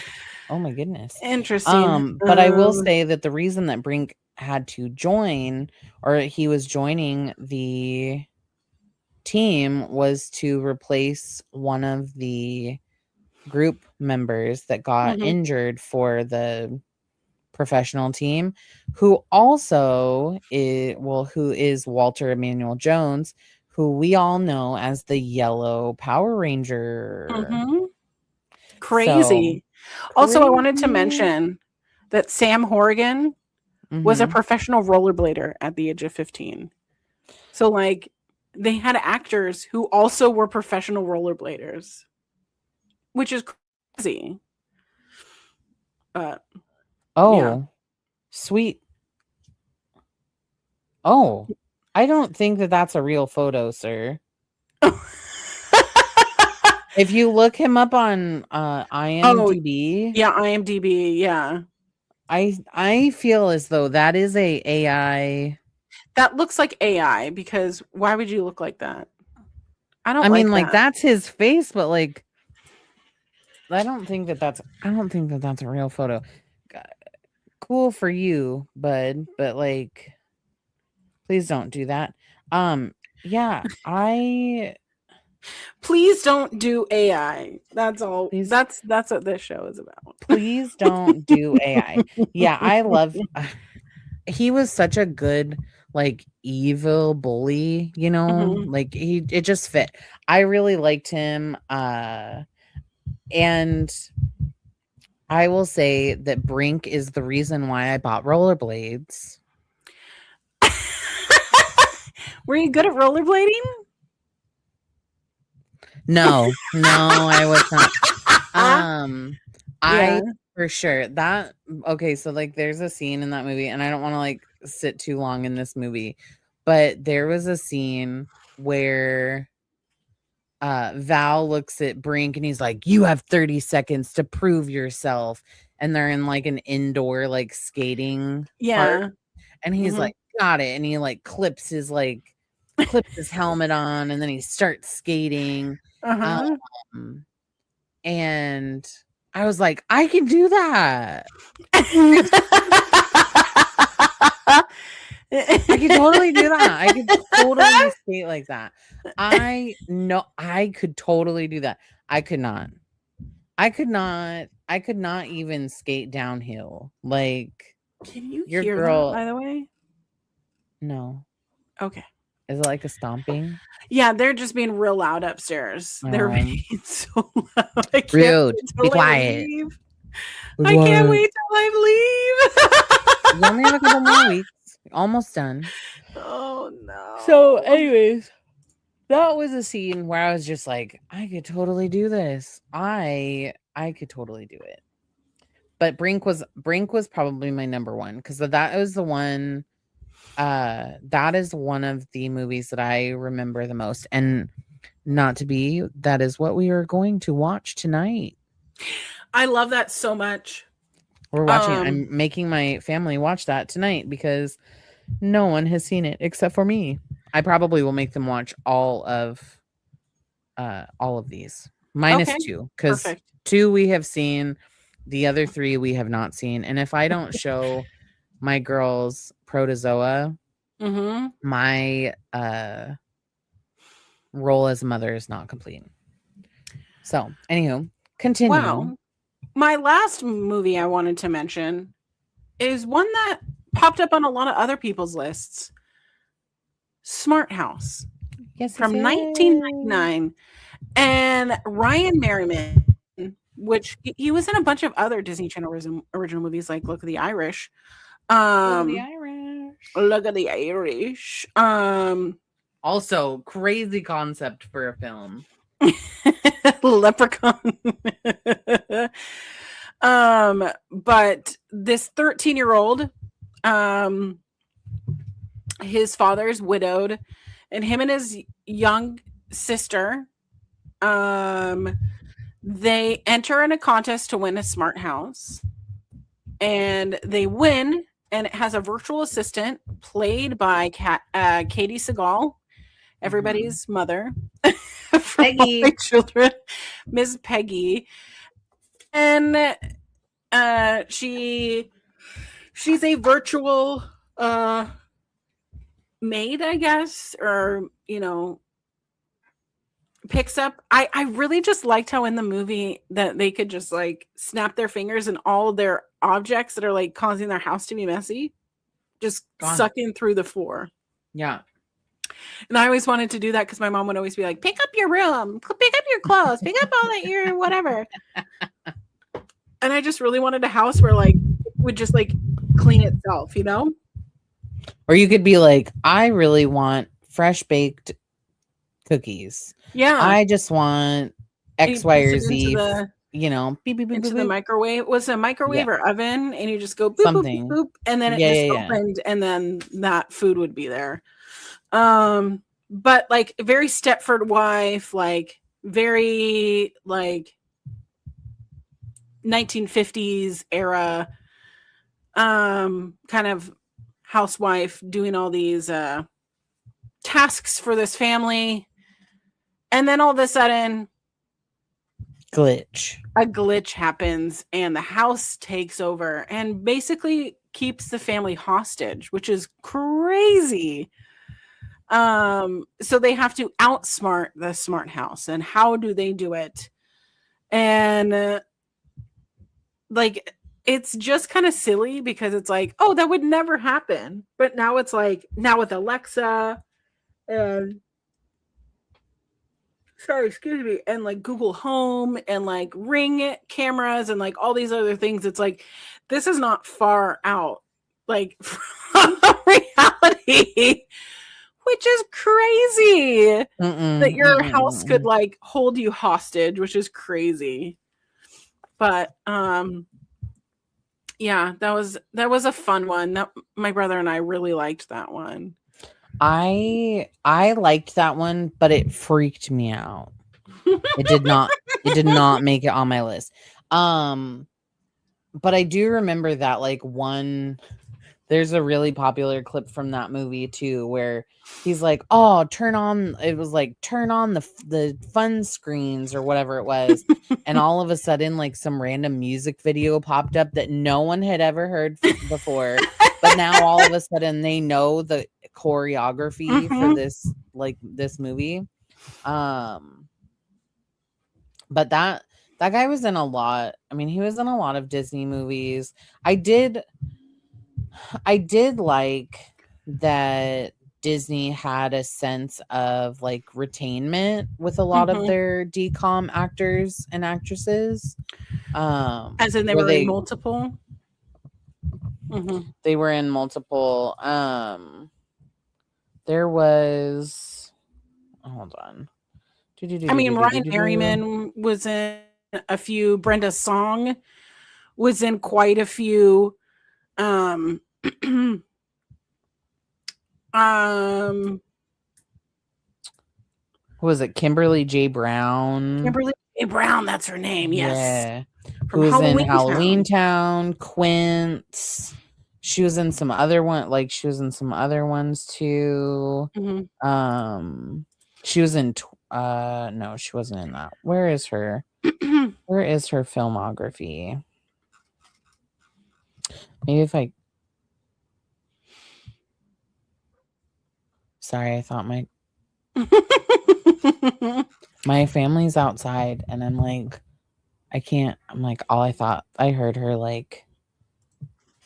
goodness. Interesting. But I will say that the reason that Brink had to join, or he was joining the team, was to replace one of the group members that got injured for the professional team, who also is Walter Emmanuel Jones, who we all know as the Yellow Power Ranger. Crazy. Also, I wanted to mention that Sam Horrigan was a professional rollerblader at the age of 15. So, like, they had actors who also were professional rollerbladers, which is crazy. Sweet. Oh, I don't think that that's a real photo, sir. If you look him up on IMDb. IMDb, yeah. I feel as though that is a AI. That looks like AI, because why would you look like that? I mean, like that's his face, but like, I don't think that that's a real photo. Cool for you, bud, but like, please don't do that. Yeah, please don't do AI. That's all. That's what this show is about. Please don't do AI. Yeah, I love. He was such a good, like, evil bully, you know. Like it just fit. I really liked him. And I will say that Brink is the reason why I bought rollerblades. Were you good at rollerblading? No, I was not. I for sure that okay, so like there's a scene in that movie, and I don't want to like sit too long in this movie, but there was a scene where Val looks at Brink and he's like, "You have 30 seconds to prove yourself," and they're in like an indoor like skating park, and he's like, "Got it," and he like clips his helmet on, and then he starts skating. And I was like, I can do that. I can totally do that. I can totally skate like that. I know I could totally do that. I could not even skate downhill. Like, can you hear that, by the way? No. Okay. Is it like a stomping? Yeah, they're just being real loud upstairs. They're being so loud. Rude. Be quiet. I can't wait till I leave. You only have a couple more weeks. Almost done. Oh no. So, anyways, that was a scene where I was just like, I could totally do this. I could totally do it. But Brink was probably my number one, because that was the one. That is one of the movies that I remember the most. And not to be, that is what we are going to watch tonight. I love that so much. We're watching it. I'm making my family watch that tonight because no one has seen it except for me. I probably will make them watch all of these minus Okay, 2, because perfect. 2 we have seen, the other 3 we have not seen. And if I don't show my girls Protozoa, my role as a mother is not complete. So, anywho, continue. Wow. My last movie I wanted to mention is one that popped up on a lot of other people's lists. Smart House. Yes, From 1999. And Ryan Merriman, which he was in a bunch of other Disney Channel original movies like Look at the Irish. The Irish. Look at the Irish. Also, crazy concept for a film. Leprechaun. But this 13-year-old, his father's widowed, and him and his young sister, they enter in a contest to win a smart house, and they win, and it has a virtual assistant played by Katie Seagal, everybody's mother, for Peggy. my children, Miss Peggy. And she's a virtual maid, I guess, or picks up. I really just liked how in the movie that they could just like snap their fingers and all their objects that are like causing their house to be messy just sucking through the floor. Yeah. And I always wanted to do that because my mom would always be like, pick up your room, pick up your clothes, pick up all that your whatever. And I just really wanted a house where like it would just like clean itself, Or you could be like, I really want fresh baked cookies. Yeah. I just want X, Y, or Z. Beep, beep, beep, into beep, the beep. microwave. Was it a microwave or oven? And you just go boop, Something. boop, boop, and then it just opened, and then that food would be there. But like very Stepford wife, like very like 1950s era, kind of housewife doing all these tasks for this family, and then all of a sudden a glitch happens and the house takes over and basically keeps the family hostage, which is crazy. So they have to outsmart the smart house. And how do they do it? And like it's just kind of silly because it's like, oh, that would never happen. But now it's like, now with Alexa and excuse me, and like Google Home and like Ring cameras and like all these other things, it's like this is not far out like from reality, which is crazy. That your house could like hold you hostage, which is crazy. But yeah, that was a fun one. That my brother and I really liked that one. I liked that one, but it freaked me out. It did not make it on my list. But I do remember that like there's a really popular clip from that movie too where he's like, oh, turn on the fun screens or whatever it was. And all of a sudden like some random music video popped up that no one had ever heard before. But now all of a sudden they know the choreography for this movie. But that guy was in a lot. I mean, he was in a lot of Disney movies. I did like that Disney had a sense of like retainment with a lot of their DCOM actors and actresses. As in they were in multiple. They were in multiple. There was. Hold on. I mean, Ryan Merriman was in a few. Brenda Song was in quite a few. Who was it? Kimberly J. Brown. Kimberly J. Brown, that's her name. Yes. Yeah. Who From was in Halloween Halloween Town. Town, Quint. She was in some other one, like she was in some other ones too. Mhm. She was in no, she wasn't in that. Where is her filmography? Maybe if I sorry, I thought my family's outside and I'm like, I can't. I'm like, all I thought I heard her like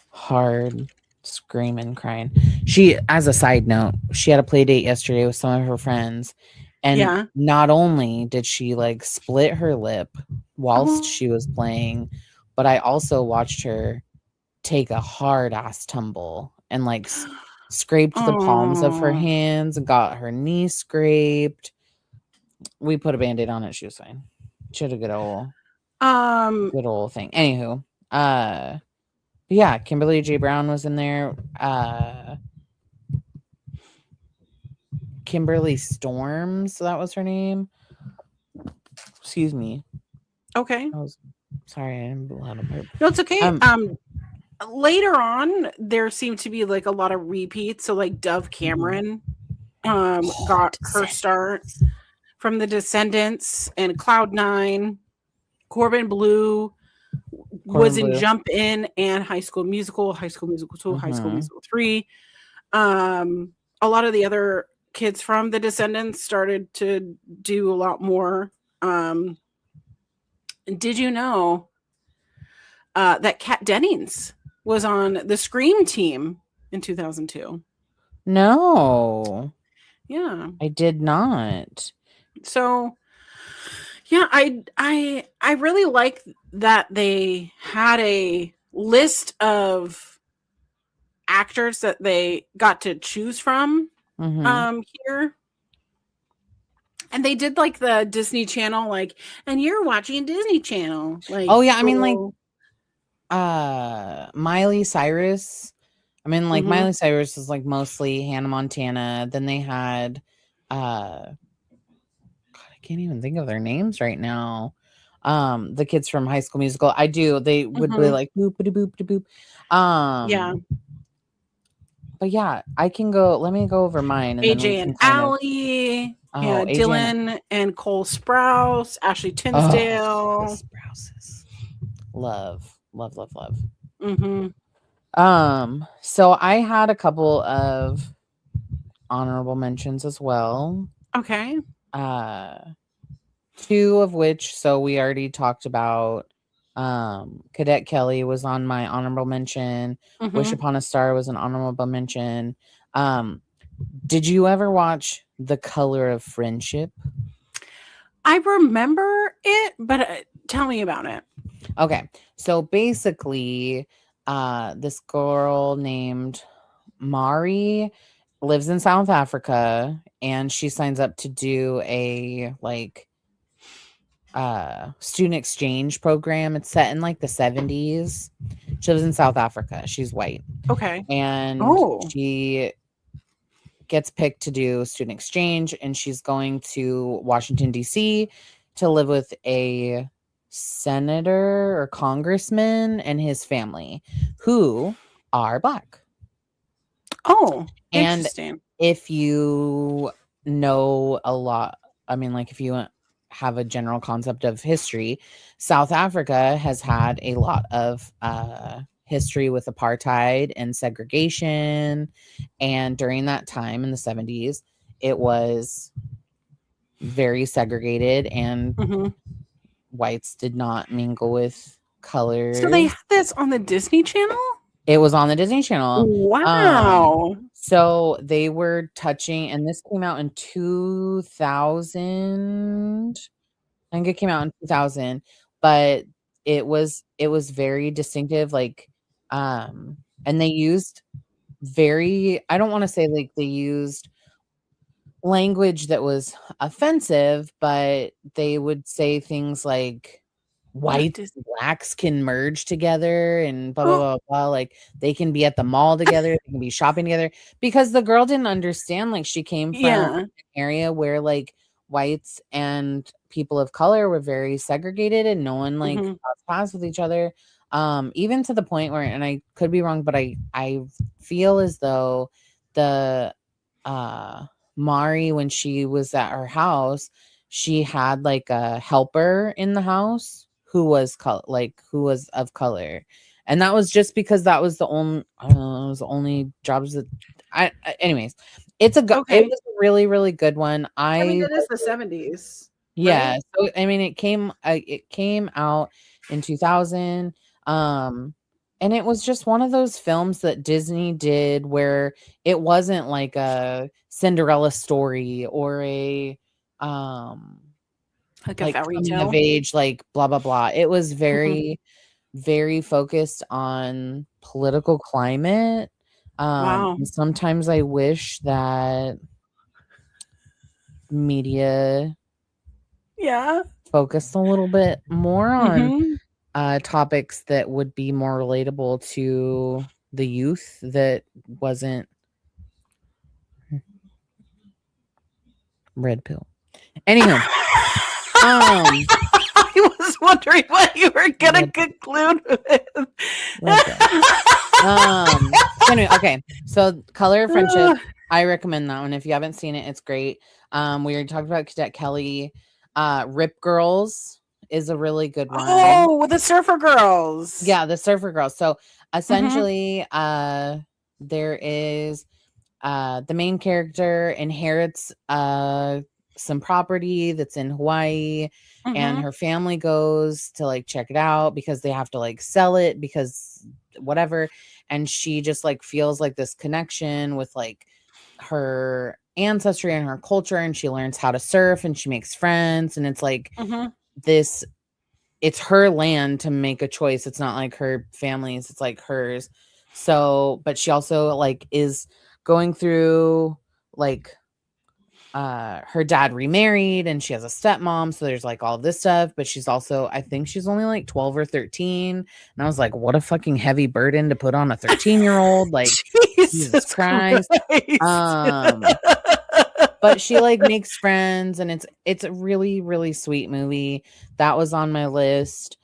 hard screaming, crying. She, as a side note, she had a play date yesterday with some of her friends. And Yeah. not only did she like split her lip whilst Oh. she was playing, but I also watched her take a hard ass tumble and like scraped the palms of her Oh. hands and got her knee scraped. We put a band-aid on it. She was fine. She had a good old thing. Anywho, yeah, Kimberly J. Brown was in there. Kimberly Storms, that was her name. Excuse me. Okay. I was sorry, I didn't blow out a burp. No, it's okay. Later on, there seemed to be like a lot of repeats. So like Dove Cameron got her start from the Descendants, and Cloud9. Corbin Bleu was in Jump In and High School Musical, High School Musical 2, High School Musical 3. A lot of the other kids from the Descendants started to do a lot more. Did you know that Kat Dennings was on the Scream team in 2002? No. Yeah. I did not. So yeah, I really like that they had a list of actors that they got to choose from here. And they did like the Disney Channel, like, and you're watching Disney Channel. Like, oh yeah, I mean like Miley Cyrus. I mean like Miley Cyrus is like mostly Hannah Montana. Then they had God, I can't even think of their names right now. The kids from High School Musical. I do. They would be like boopity boopity boop. Yeah. But yeah, I can go. Let me go over mine. And AJ and Allie. Yeah, Dylan and Cole Sprouse, Ashley Tinsdale. The Sprouses. Love. So I had a couple of honorable mentions as well. Okay. Two of which, so we already talked about. Cadet Kelly was on my honorable mention. Wish Upon a Star was an honorable mention. Did you ever watch The Color of Friendship? I remember it, but tell me about it. Okay, so basically, this girl named Mari lives in South Africa, and she signs up to do a like student exchange program. It's set in like the 70s. She lives in South Africa. She's white. Okay. And she gets picked to do student exchange, and she's going to Washington D.C. to live with a senator or congressman and his family who are Black. Oh, and interesting. If you know a lot, I mean, like if you have a general concept of history, South Africa has had a lot of history with apartheid and segregation. And during that time in the 70s, it was very segregated, and whites did not mingle with colors. So they had this on the Disney Channel? It was on the Disney Channel. Wow. So they were touching, and this came out in 2000. I think it came out in 2000, but it was very distinctive, like, and they used I don't want to say like they used language that was offensive, but they would say things like whites and Blacks can merge together and blah, blah, blah, blah. Like they can be at the mall together. They can be shopping together, because the girl didn't understand. Like she came from an area where like whites and people of color were very segregated, and no one like Mhm. crossed paths with each other. Even to the point where, and I could be wrong, but I feel as though the uh Mari, when she was at her house, she had like a helper in the house who was who was of color, and that was just because that was the only it was the only jobs that anyways, it Okay. was a really really good one. I mean, I it is the 70s, right? Yeah, so I mean it came out in 2000, and it was just one of those films that Disney did where it wasn't like a Cinderella story or a um Like a like fairy coming of tale. age, like blah blah blah. It was Mhm. very very focused on political climate. Wow. And sometimes I wish that media Yeah. focused a little bit more on Mhm. topics that would be more relatable to the youth that wasn't red pill. Anywho, um, I was wondering what you were gonna red conclude with. red pill. So anyway, okay. So Color of Friendship, I recommend that one. If you haven't seen it, it's great. We already talked about Cadet Kelly. Rip Girls is a really good one. Oh, with the Surfer Girls. Yeah, the Surfer Girls. So Mhm. essentially, there is the main character inherits some property that's in Hawaii, and Mhm. her family goes to like check it out because they have to like sell it because whatever, and she just like feels like this connection with like her ancestry and her culture, and she learns how to surf and she makes friends, and it's like Mhm. this it's her land to make a choice. It's not like her family's, it's like hers. So, but she also like is going through like her dad remarried and she has a stepmom, so there's like all this stuff, but she's also, I think she's only like 12 or 13, and I was like, what a fucking heavy burden to put on a 13-year-old, like Jesus Jesus Christ. Christ. But she like makes friends, and it's a really really sweet movie. That was on my list.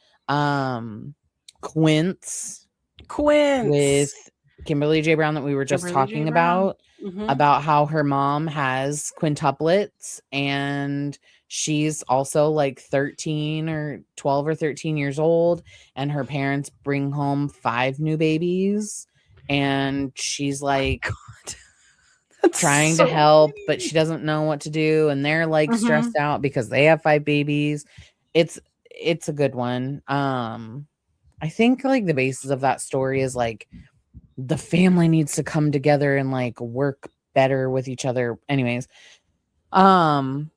Quince with Quince. Kimberly J. Brown that we were just Kimberly J. talking Brown. Mhm. about how her mom has quintuplets, and she's also like 13 or 12 or 13 years old, and her parents bring home 5 new babies, and she's like God, that's trying to so help, but many. she doesn't know what to do, and they're like Mhm. stressed out because they have 5 babies. It's a good one. I think like the basis of that story is like the family needs to come together and like work better with each other. Anyways, um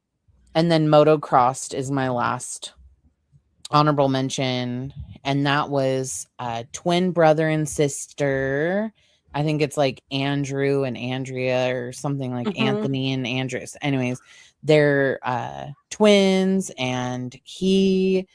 and then Motocrossed is my last honorable mention, and that was twin brother and sister. I think it's like Andrew and Andrea or something, like Mhm. Anthony and Andres. Anyways, they're twins, and he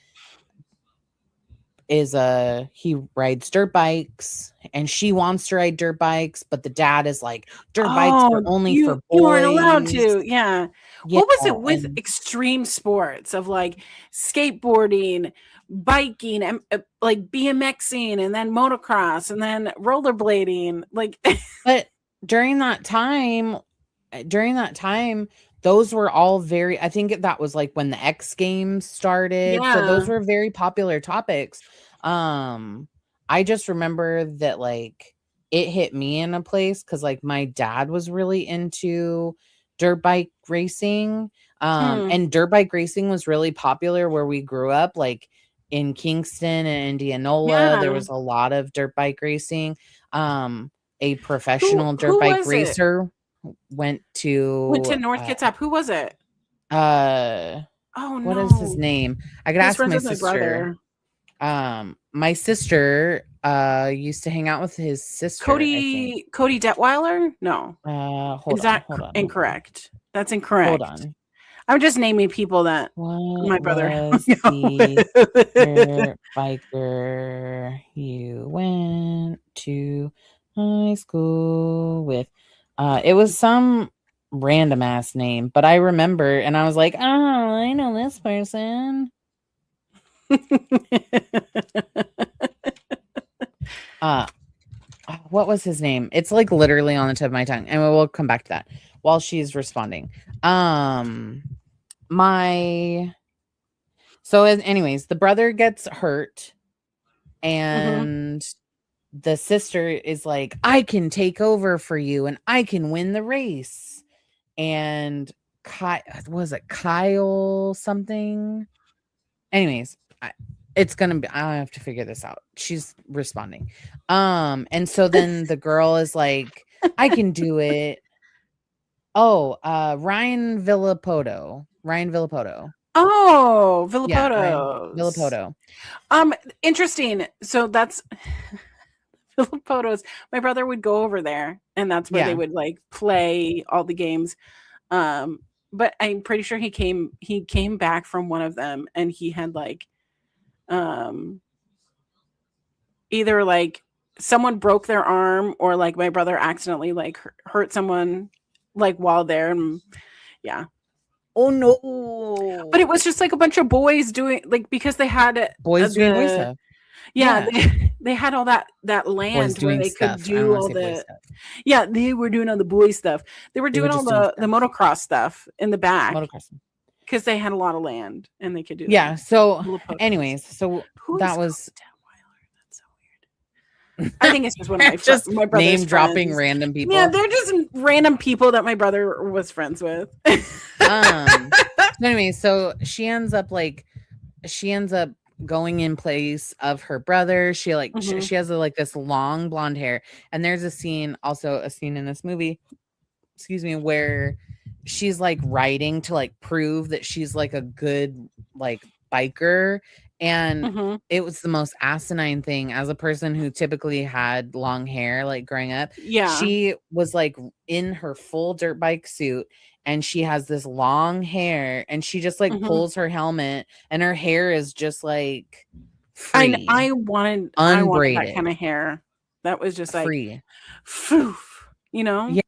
rides dirt bikes, and she wants to ride dirt bikes, but the dad is like, dirt bikes are Oh, only you for you aren't allowed boys. to. Yeah. Yeah, What was it with and extreme sports of like skateboarding, biking, and like BMXing, and then motocross, and then rollerblading? Like, but during that time during that time, those were all very, I think that was like when the X Games started. So those yeah, were very popular topics. Um, I just remember that like it hit me in a place because like my dad was really into dirt bike racing. mm, And dirt bike racing was really popular where we grew up, like in Kingston and Indianola. There yeah. was a lot of dirt bike racing. Um, a Who professional dirt who bike was it? racer went Went to to North Kitsap. Who was it? uh Oh what is his no, name? I could he was ask friends my with my sister. brother, My sister used to hang out with his sister, I think. Cody Detweiler. No, Hold is on, that hold on, hold on. incorrect? That's Hold incorrect. on. I'm just naming people that What my brother hung was out the with. dirt biker you went to high school with? It was some. random ass name, but I remember, and I was like, oh, I know this person. What was his name? It's like literally on the tip of my tongue, and we'll come back to that while she's responding. My so anyways, the brother gets hurt, and the sister is like, I can take over for you and I can win the race. And was it Kyle something? Anyways, it's gonna be, I have to figure this out. She's responding. And so then the girl is like, I can do it. Oh, Ryan Villapoto. Oh, Yeah, Ryan Villapotos. Villapoto. Interesting. So that's Villapotos. My brother would go over there, and that's where they would like play all the games. But I'm pretty sure he came back from one of them, and he had like either like someone broke their arm, or like my brother accidentally like hurt someone like while there, and yeah. Oh no. But it was just like a bunch of boys doing, like, because they had boys doing boy stuff. Yeah, they had all that land where they could do all the yeah, they were doing all the boy stuff. They were doing all the motocross stuff in the back because they had a lot of land and they could do so anyways, so that was I think it's just one of my just my brother's name dropping friends. random people. Yeah, they're just random people that my brother was friends with. Anyway, so she ends up going in place of her brother. She like she has like this long blonde hair, and there's a scene in this movie, excuse me, where she's like riding to like prove that she's like a good like biker. And it was the most asinine thing as a person who typically had long hair, like growing up. Yeah. She was like in her full dirt bike suit, and she has this long hair, and she just like pulls her helmet, and her hair is just like free. I wanted that kind of hair. That was just free. Like poof, you know? Yeah.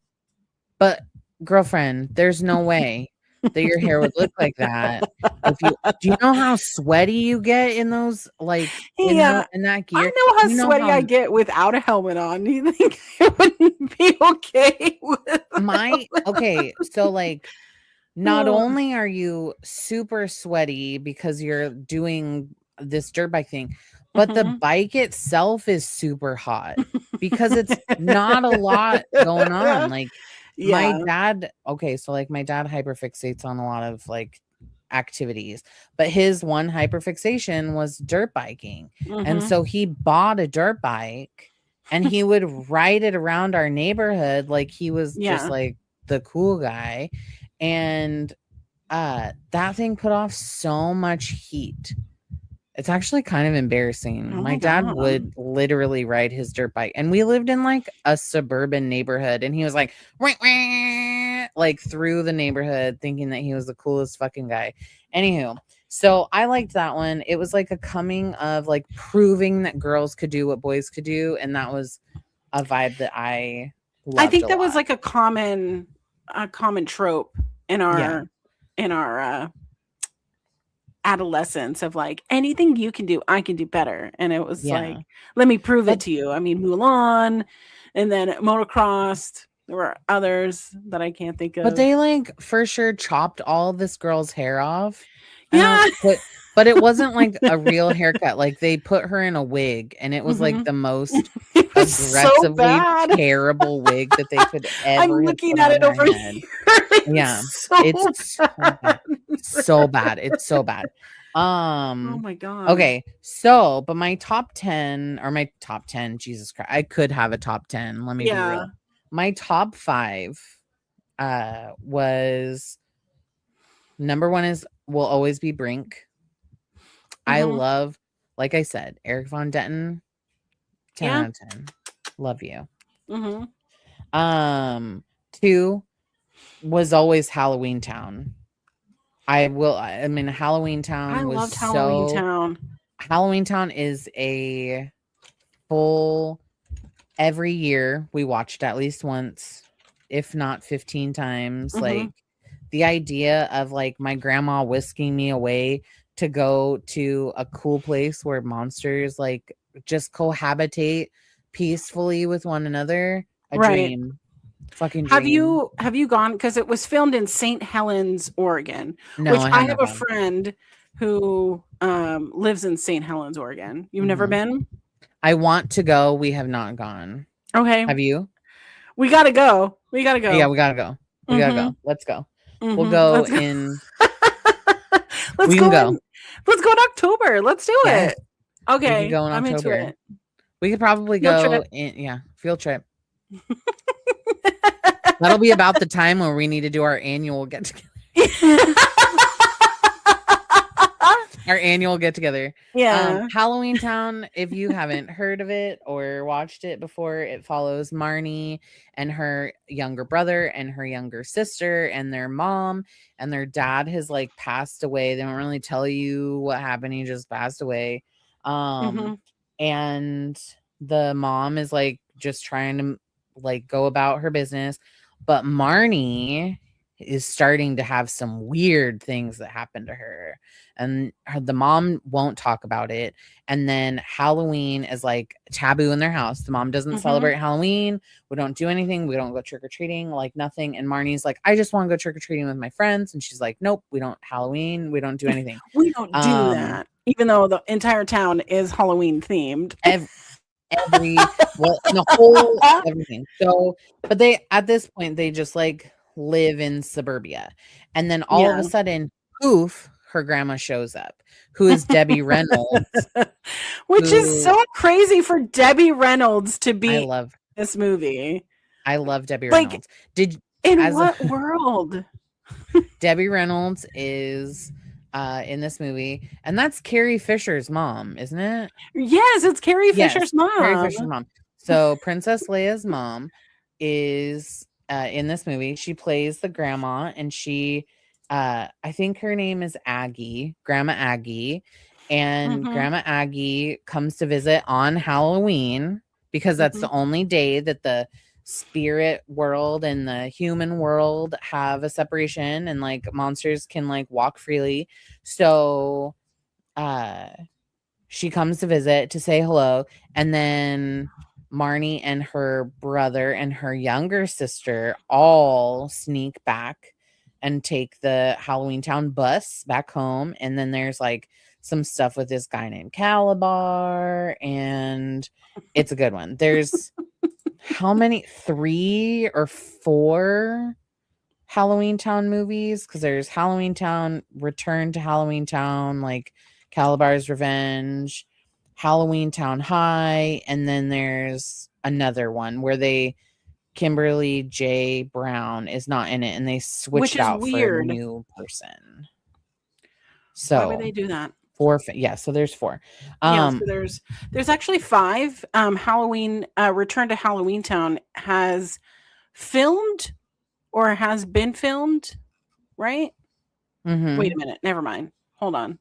But girlfriend, there's no way that your hair would look like that. Do you know how sweaty you get in those like in that gear? I know how sweaty I get without a helmet on. Do you think it wouldn't be okay with okay, so like not only are you super sweaty because you're doing this dirt bike thing, but the bike itself is super hot because it's not a lot going on. Like my dad, so like my dad hyperfixates on a lot of like activities, but his one hyperfixation was dirt biking. And so he bought a dirt bike and he would ride it around our neighborhood like he was just like the cool guy. And that thing put off so much heat. It's actually kind of embarrassing. My dad would literally ride his dirt bike, and we lived in like a suburban neighborhood, and he was like, wah, wah, like through the neighborhood thinking that he was the coolest fucking guy. Anywho, so I liked that one. It was like a coming of like proving that girls could do what boys could do, and that was a vibe that I loved. I think that was like a common trope in our adolescence of like, anything you can do, I can do better. And it was like, let me prove it to you. I mean, Mulan, and then motocross. There were others that I can't think of. But they like for sure chopped all this girl's hair off. Yeah. But it wasn't like a real haircut. Like they put her in a wig, and it was like the most aggressively terrible wig that they could ever. I'm looking at it over here. It's so bad. It's so bad. Oh my god. Okay, so but my top 10, Jesus Christ, I could have a top 10. Let me be real. My top 5 was number 1 will always be Brink. I love, like I said, Eric Von Detten. 10 out of 10. Love you. 2 was always Halloween Town. Halloween Town. I loved Halloween Town. Halloween Town is a full, every year we watched at least once. if not 15 times. Mhm. Like the idea of like my grandma whisking me away to go to a cool place where monsters like just cohabitate peacefully with one another. A Right. dream. Fucking dream. Have you gone, because it was filmed in St. Helens, Oregon, No, which I I have have not a gone. friend who lives in St. Helens, Oregon. You've never Mhm. been? I want to go. We have not gone. Okay. Have you? We got to go. We got to Yeah, go. we gotta go. We gotta Mhm. go. Let's go. We'll Mhm. go Let's go. in. Let's We can go go. in. Let's go in October. Let's do Yes, it. we can Okay, go in I'm into October. it. We could probably Field go trip. in. Yeah, field trip. That'll be about the time where we need to do our annual get together. Our annual get together. Yeah. Halloween Town, if you haven't heard of it or watched it before, it follows Marnie and her younger brother and her younger sister and their mom, and their dad has like passed away. They don't really tell you what happened. He just passed away. Mhm. And the mom is like just trying to like go about her business, but Marnie is starting to have some weird things that happen to her, and the mom won't talk about it. And then Halloween is like taboo in their house. The mom doesn't Mhm. celebrate Halloween. We don't do anything. We don't go trick-or-treating, like nothing. And Marnie's like, I just want to go trick-or-treating with my friends. And she's like, nope, we don't Halloween. We don't do anything. We don't do that, even though the entire town is Halloween themed. Every well, the whole everything. So, but they at this point they just like live in suburbia, and then all of Yeah. a sudden, poof, her grandma shows up, who is Debbie Reynolds. Which is Who so crazy for Debbie Reynolds to I be in love. this movie. I love Debbie Like, Reynolds. Did in as a, what world? Debbie Reynolds is in this movie, and that's Carrie Fisher's mom, isn't it? Yes, it's Carrie Yes, Fisher's Carrie mom. Fisher's mom. So Princess Leia's mom is in this movie. She plays the grandma, and she, I think her name is Aggie, Grandma Aggie, and Mhm. Grandma Aggie comes to visit on Halloween because that's Mhm. the only day that the spirit world and the human world have a separation, and like monsters can like walk freely. So, uh she comes to visit to say hello, and then Marnie and her brother and her younger sister all sneak back and take the Halloween Town bus back home. And then there's like some stuff with this guy named Calabar, and it's a good one. There's how many? 3 or 4 Halloween Town movies, because there's Halloween Town, Return to Halloween Town, like Calabar's Revenge, Halloween Town High, and then there's another one where they Kimberly J. Brown is not in it, and they Which switched is out for a weird. new person. Why would So they do that? 4, yeah. So there's 4. Yeah, so there's actually 5. Halloween Return to Halloween Town has filmed or has been filmed, right? Wait a mhm. minute. Never mind. Hold on.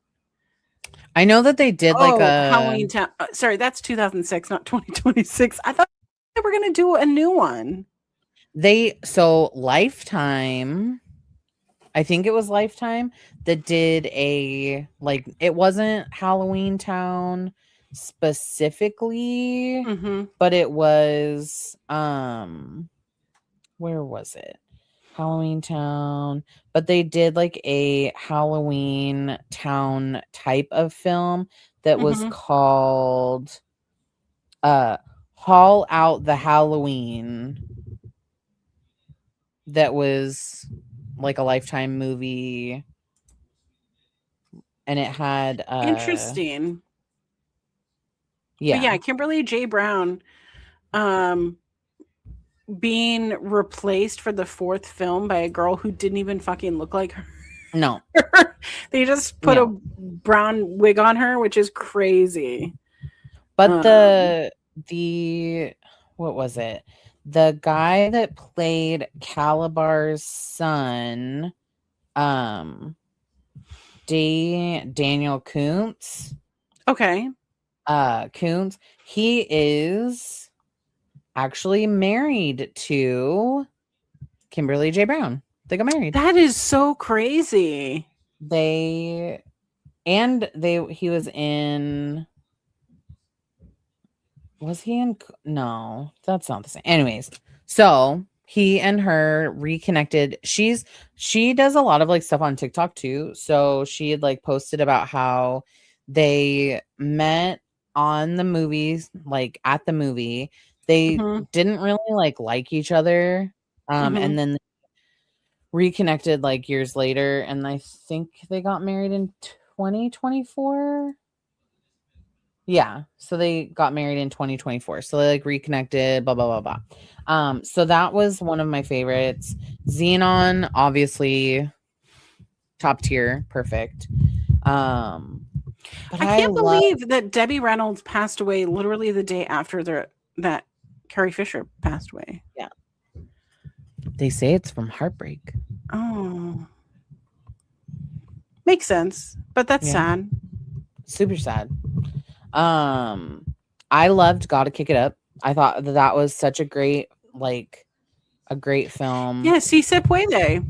I know that they did like Oh, a Halloween Town. Sorry, that's 2006, not 2026. I thought they were going to do a new one. so Lifetime, I think it was Lifetime that did a like it wasn't Halloween Town specifically, Mhm. but it was where was it? Halloween Town, but they did like a Halloween Town type of film that was Mhm. called Haul Out the Halloween, that was like a Lifetime movie, and it had Interesting. But yeah. yeah, Kimberly J. Brown um being replaced for the 4th film by a girl who didn't even fucking look like her. No. They just put a brown wig on her, which is crazy. But the what was it? The guy that played Calabar's son, Daniel Koontz. Okay. Koontz, he is actually married to Kimberly J. Brown. They got married. That is so crazy. He was in, no, that's not the same. Anyways, so he and her reconnected. She does a lot of like stuff on TikTok too. So she had like posted about how they met on the movies, like at the movie. They didn't really like each other. And then reconnected like years later, and I think they got married in 2024. Yeah, so they got married in 2024. So they like reconnected, blah blah blah blah. So that was one of my favorites. Xenon, obviously, top tier, perfect. But I can't believe that Debbie Reynolds passed away literally the day after that Carrie Fisher passed away. Yeah. They say it's from heartbreak. Oh. Makes sense, but that's sad. Super sad. I loved Gotta Kick It Up. I thought that was such a great film. Yeah, Si Se Puede.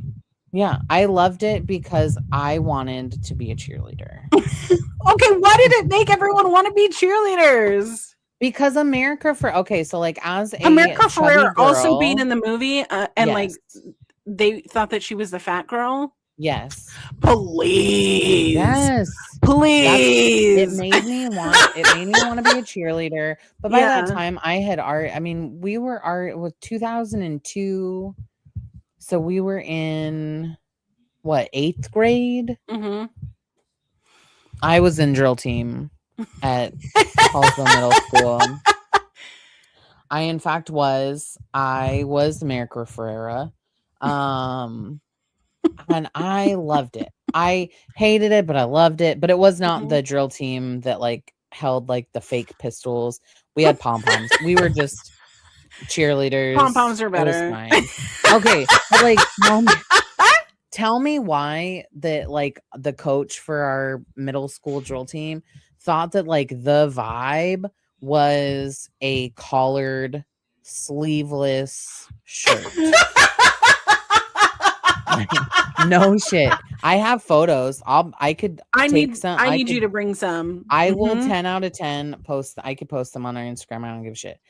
Yeah, I loved it because I wanted to be a cheerleader. Okay, why did it make everyone want to be cheerleaders? Because America Ferrera also being in the movie, and like they thought that she was the fat girl. Yes. Please. Yes. Please. It made me want to be a cheerleader. But by that time I had art. I mean, we were art with 2002. So we were in what, 8th grade? Mm-hmm. I was in drill team at Hallsville Middle School. I was America Ferrera. And I loved it. I hated it, but I loved it. But it was not the drill team that like held like the fake pistols. We had pom-poms. We were just cheerleaders. Pom-poms are better. Okay, like tell me why that like the coach for our middle school drill team thought that like the vibe was a collared sleeveless shirt. No shit. I have photos. I need you to bring some. I will 10 out of 10 post. I could post them on our Instagram. I don't give a shit.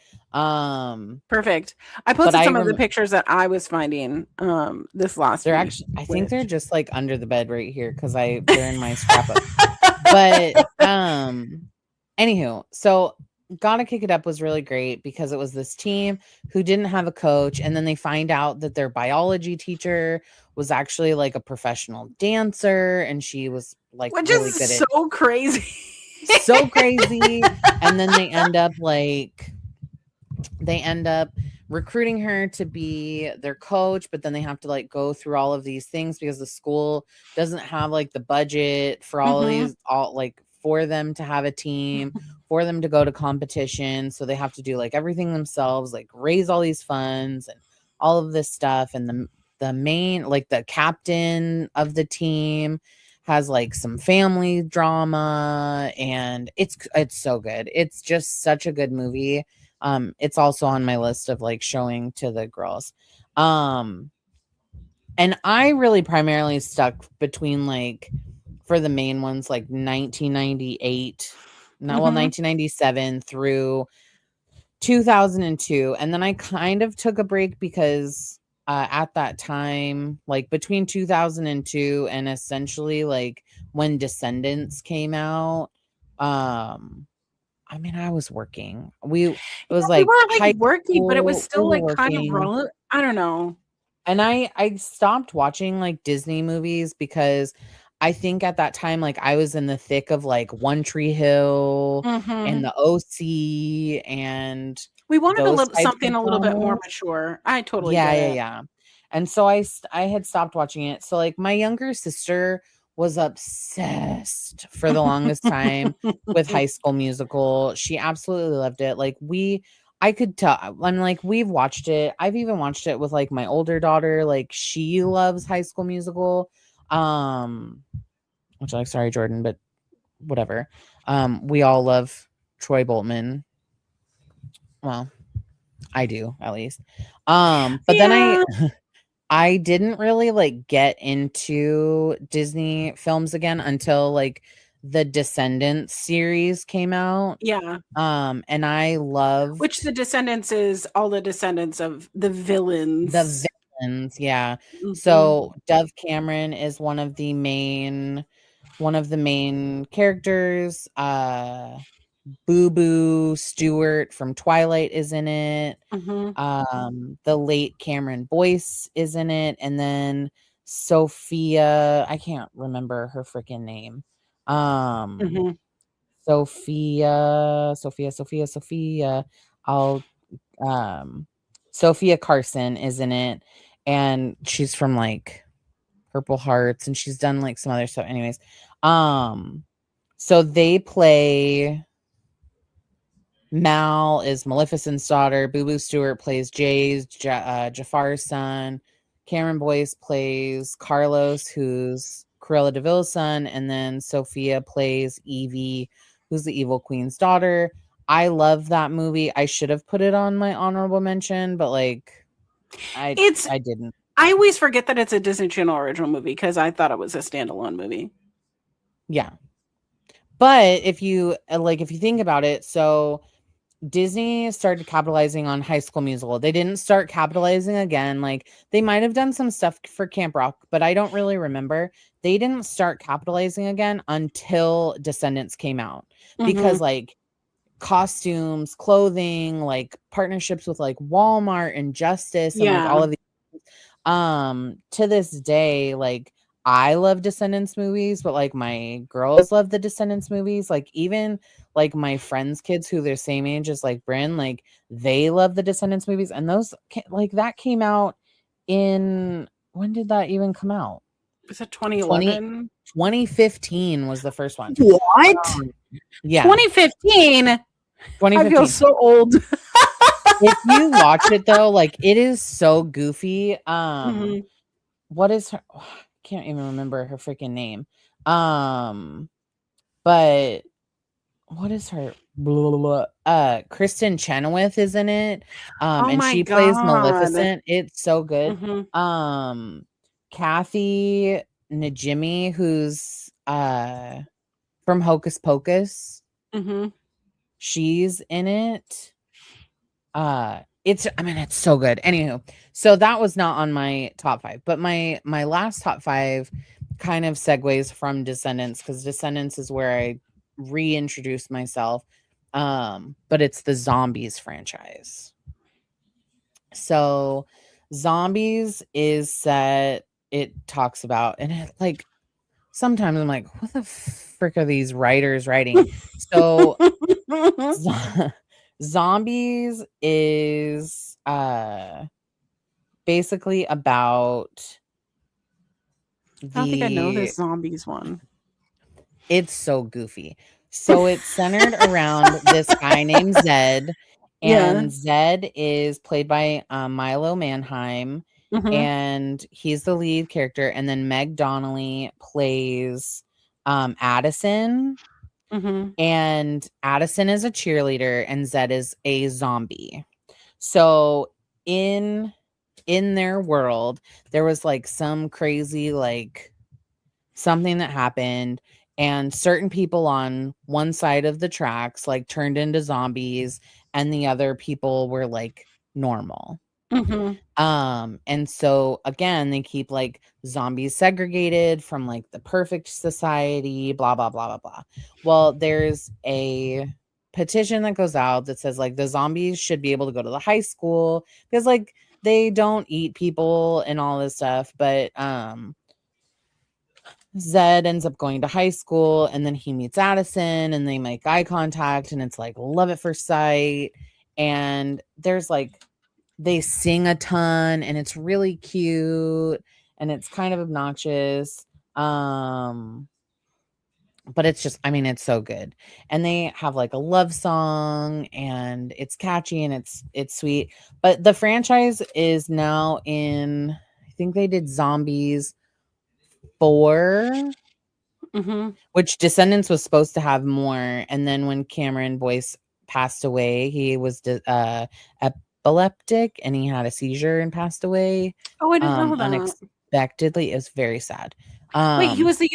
Perfect. I posted some of the pictures that I was finding this last week. I think they're just like under the bed right here because they're in my scrapbook. But anywho, so Gotta Kick It Up was really great because it was this team who didn't have a coach, and then they find out that their biology teacher was actually like a professional dancer, and she was like really good at so crazy. So crazy. And then they end up recruiting her to be their coach, but then they have to like go through all of these things because the school doesn't have like the budget for all of these, for them to have a team, for them to go to competition. So they have to do like everything themselves, like raise all these funds and all of this stuff. And the main, like the captain of the team has like some family drama, and it's so good. It's just such a good movie. It's also on my list of like showing to the girls. And I really primarily stuck between like, for the main ones, like 1997 through 2002. And then I kind of took a break because at that time, like between 2002 and essentially like when Descendants came out, I mean, I was working. We were working, but it was still like kind of relevant. I don't know. And I stopped watching like Disney movies because I think at that time, like I was in the thick of like One Tree Hill and the OC, and we wanted something a little bit more mature. I totally get it. Yeah. And so I had stopped watching it. So like my younger sister was obsessed for the longest time with High School Musical. She absolutely loved it. Like I could tell. I'm like, we've watched it. I've even watched it with like my older daughter. Like she loves High School Musical. Which like, sorry, Jordan, but whatever. We all love Troy Boltman. Well, I do at least. But then I didn't really like get into Disney films again until like the Descendants series came out. Yeah. And I Which loved the Descendants is all the descendants of the the villains. villains, yeah. Mhm. So Dove Cameron is one of the main characters. Boo Boo Stewart from Twilight is in it. Mhm. The late Cameron Boyce is in it, and then Sophia, I can't remember her freaking name. Um, Mhm. Sophia. I'll um Sophia Carson is in it, and she's from like Purple Hearts, and she's done like some other stuff. Anyways, um, so they play. Mal is Maleficent's daughter. Boo Boo Stewart plays Jafar's son. Cameron Boyce plays Carlos, who's Cruella de Vil's son. And then Sophia plays Evie, who's the evil queen's daughter. I love that movie. I should have put it on my honorable mention, but like I It's I didn't. I always forget that it's a Disney Channel original movie because I thought it was a standalone movie. Yeah. But if you think about it, so Disney started capitalizing on High School Musical. They didn't start capitalizing again. Like they might have done some stuff for Camp Rock, but I don't really remember. They didn't start capitalizing again until Descendants came out because Mhm. like costumes, clothing, like partnerships with like Walmart and Justice and like all Yeah. of these to this day, like I love Descendants movies, but like my girls love the Descendants movies. Like even like my friends' kids who they're same age as like Bryn, like they love the Descendants movies. And like that came out in when did that even come out? Was it 20 2011? 2015 was the first one. What? Yeah, 2015? I feel 2015. so old. If you watch it though, like it is so goofy. Mhm. What is her? I can't even remember her freaking name. But what is her? Blah, blah, blah. Kristen Chenoweth is in it. Oh And my she plays god. Maleficent. It's so good. Mhm. Kathy Najimy, who's from Hocus Pocus, Mhm. she's in it. It's so good. Anywho, so that was not on my top 5, but my last top 5 kind of segues from Descendants because Descendants is where I reintroduced myself. But it's the Zombies franchise. So Zombies is set, it talks about, and it like sometimes I'm like, what the frick are these writers writing? So Zo- Zombies is basically about I don't think I know the this zombies one. it's so goofy. So it's centered around this guy named Zed, Yeah. and Zed is played by Milo Manheim, Mhm. and he's the lead character. And then Meg Donnelly plays Addison, Mhm. and Addison is a cheerleader, and Zed is a zombie. So in their world, there was like some crazy like something that happened, and certain people on one side of the tracks like turned into zombies, and the other people were like normal. Mhm. And so again, they keep like zombies segregated from like the perfect society, blah blah blah blah blah. Well, there's a petition that goes out that says like the zombies should be able to go to the high school because like they don't eat people and all this stuff, but Zed ends up going to high school, and then he meets Addison and they make eye contact, and it's like love at first sight. And there's like they sing a ton, and it's really cute, and it's kind of obnoxious. But it's just, I mean, it's so good. And they have like a love song, and it's catchy, and it's sweet. But the franchise is now in, I think they did Zombies 4, Mhm. which Descendants was supposed to have more. And then when Cameron Boyce passed away, he was epileptic and he had a seizure and passed away Oh, I didn't know that. unexpectedly. It was very sad. Wait, he was the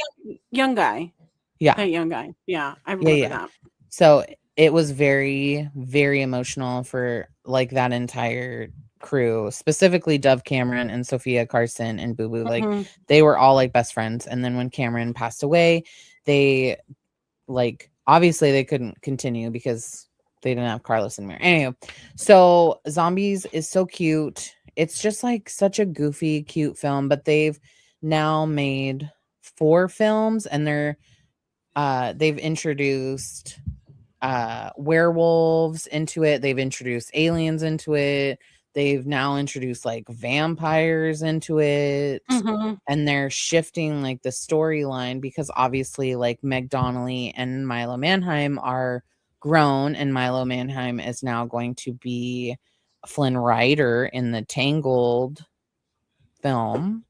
young guy. Yeah. That young guy. Yeah, I Yeah, remember yeah. that. So it was very, very emotional for like that entire crew, specifically Dove Cameron and Sophia Carson and Boo Boo. Like Mhm. they were all like best friends. And then when Cameron passed away, they like obviously they couldn't continue because they didn't have Carlos anymore. Anyway, so Zombies is so cute. It's just like such a goofy, cute film, but they've now made 4 films and they've introduced werewolves into it. They've introduced aliens into it. They've now introduced like vampires into it. Mhm. And they're shifting like the storyline because obviously like Meg Donnelly and Milo Manheim are grown, and Milo Manheim is now going to be Flynn Rider in the Tangled film.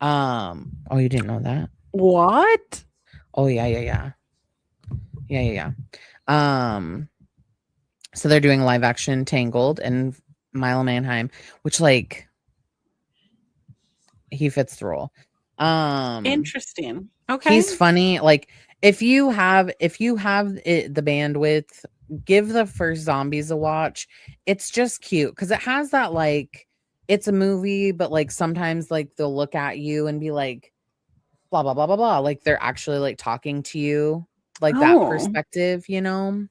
Oh, you didn't know that? What? Oh yeah. So they're doing live action Tangled and Milo Manheim, which like he fits the role. Interesting. Okay. He's funny. Like if you have the bandwidth, give the first Zombies a watch. It's just cute because it has that like it's a movie, but like sometimes like they'll look at you and be like blah blah blah blah blah. Like they're actually like talking to you, like that Oh, perspective, you know.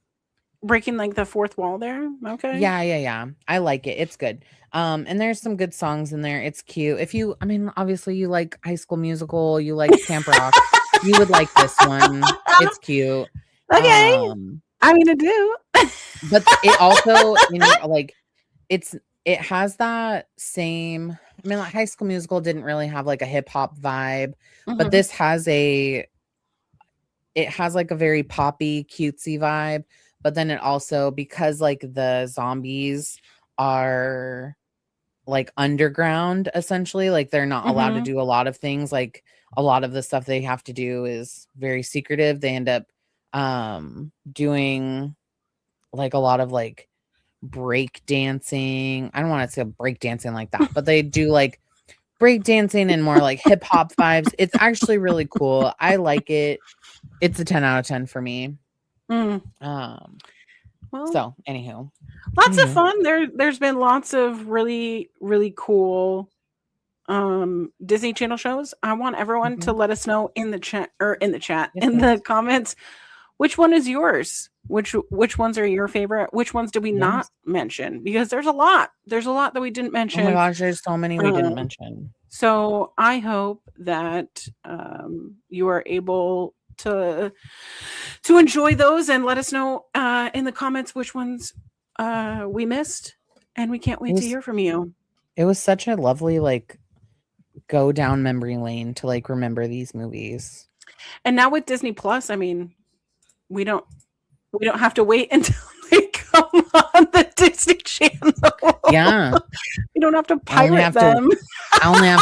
breaking like the fourth wall there. Okay. Yeah. I like it. It's good. And there's some good songs in there. It's cute. I mean, obviously you like High School Musical, you like Camp Rock, you would like this one. It's cute. Okay. I mean, I do. But it also, like it has that same. I mean, like High School Musical didn't really have like a hip hop vibe, but Mhm. this has it has like a very poppy, cutesy vibe. But then it also, because like the zombies are like underground, essentially, like they're not allowed to Mhm. do a lot of things. Like a lot of the stuff they have to do is very secretive. They end up doing like a lot of like break dancing. I don't want to say break dancing like that, but they do like break dancing and more like hip hop vibes. It's actually really cool. I like it. It's a 10 out of 10 for me. Mm. Well, So anywho. lots of fun. There's been lots of really, really cool Disney Channel shows. I want everyone to Mhm. let us know in the chat Yes, in the yes. comments, which one is yours? Which ones are your favorite? Which ones did we not Yes. mention? Because there's a lot. There's a lot that we didn't Oh my mention. gosh, there's so many we didn't Um, mention. so I hope that you are able to enjoy those and let us know in the comments which ones we missed, and we can't wait to hear from you. It was such a lovely like go down memory lane to like remember these movies. And now with Disney Plus, I mean, we don't have to wait until they come on the Disney Channel. Yeah. You don't have to I only pirate have them.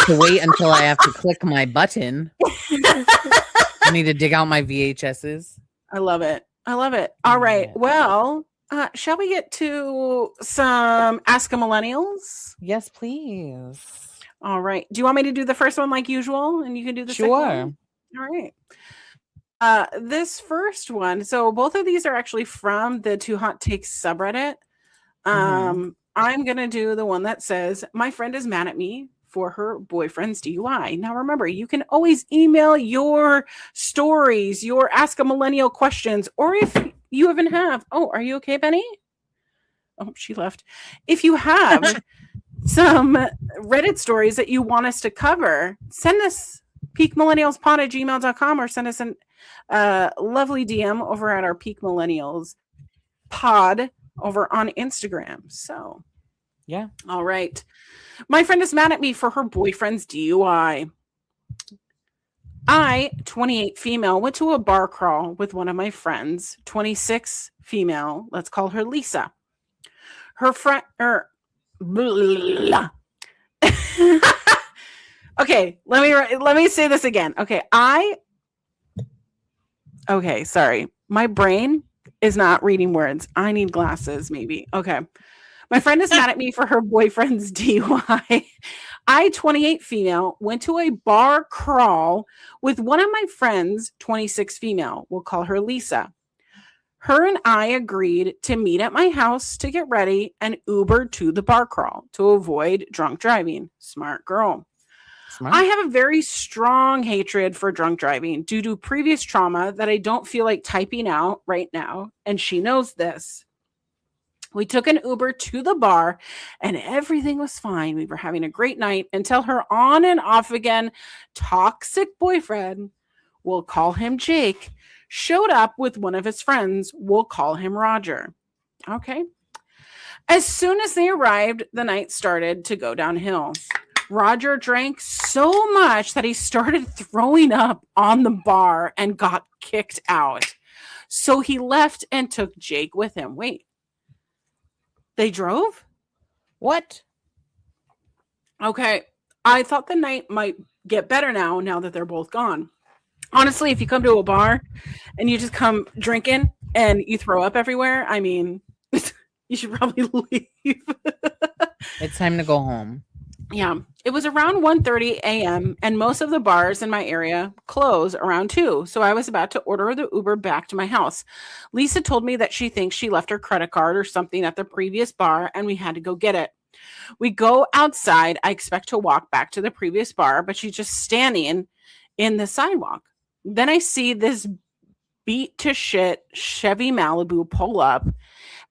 to wait until I have to click my button. I need to dig out my VHSs. I love it. All right. Yeah. Well, shall we get to some Ask a Millennials? Yes, please. All right. Do you want me to do the first one like usual, and you can do the second Sure. one? All right. This first one. So both of these are actually from the Too Hot Takes subreddit. I'm gonna do the one that says, "My friend is mad at me for her boyfriend's DUI." Now remember, you can always email your stories, your Ask a Millennial questions, or if you even have, oh, are you okay, Benny? Oh, she left. If you have some Reddit stories that you want us to cover, send us peakmillennialspod@gmail.com or send us a lovely DM over at our Peak Millennials pod over on Instagram. So, yeah. All right. My friend is mad at me for her boyfriend's DUI. I, 28 female, went to a bar crawl with one of my friends, 26 female. Let's call her Lisa. Her friend, okay, let me say this again. Okay, sorry. My brain is not reading words. I need glasses, maybe. Okay. My friend is mad at me for her boyfriend's DUI. I, 28 female, went to a bar crawl with one of my friends, 26 female. We'll call her Lisa. Her and I agreed to meet at my house to get ready and Uber to the bar crawl to avoid drunk driving. Smart girl. Smart. I have a very strong hatred for drunk driving due to previous trauma that I don't feel like typing out right now, and she knows this. We took an Uber to the bar and everything was fine. We were having a great night until her on and off again toxic boyfriend, we'll call him Jake, showed up with one of his friends, we'll call him Roger. Okay. As soon as they arrived, the night started to go downhill. Roger drank so much that he started throwing up on the bar and got kicked out. So he left and took Jake with him. Wait, they drove? What? Okay. I thought the night might get better now that they're both gone. Honestly, if you come to a bar and you just come drinking and you throw up everywhere, I mean, you should probably leave. It's time to go home. Yeah. It was around 1:30 a.m. and most of the bars in my area close around 2. So I was about to order the Uber back to my house. Lisa told me that she thinks she left her credit card or something at the previous bar and we had to go get it. We go outside. I expect to walk back to the previous bar, but she's just standing in the sidewalk. Then I see this beat to shit Chevy Malibu pull up.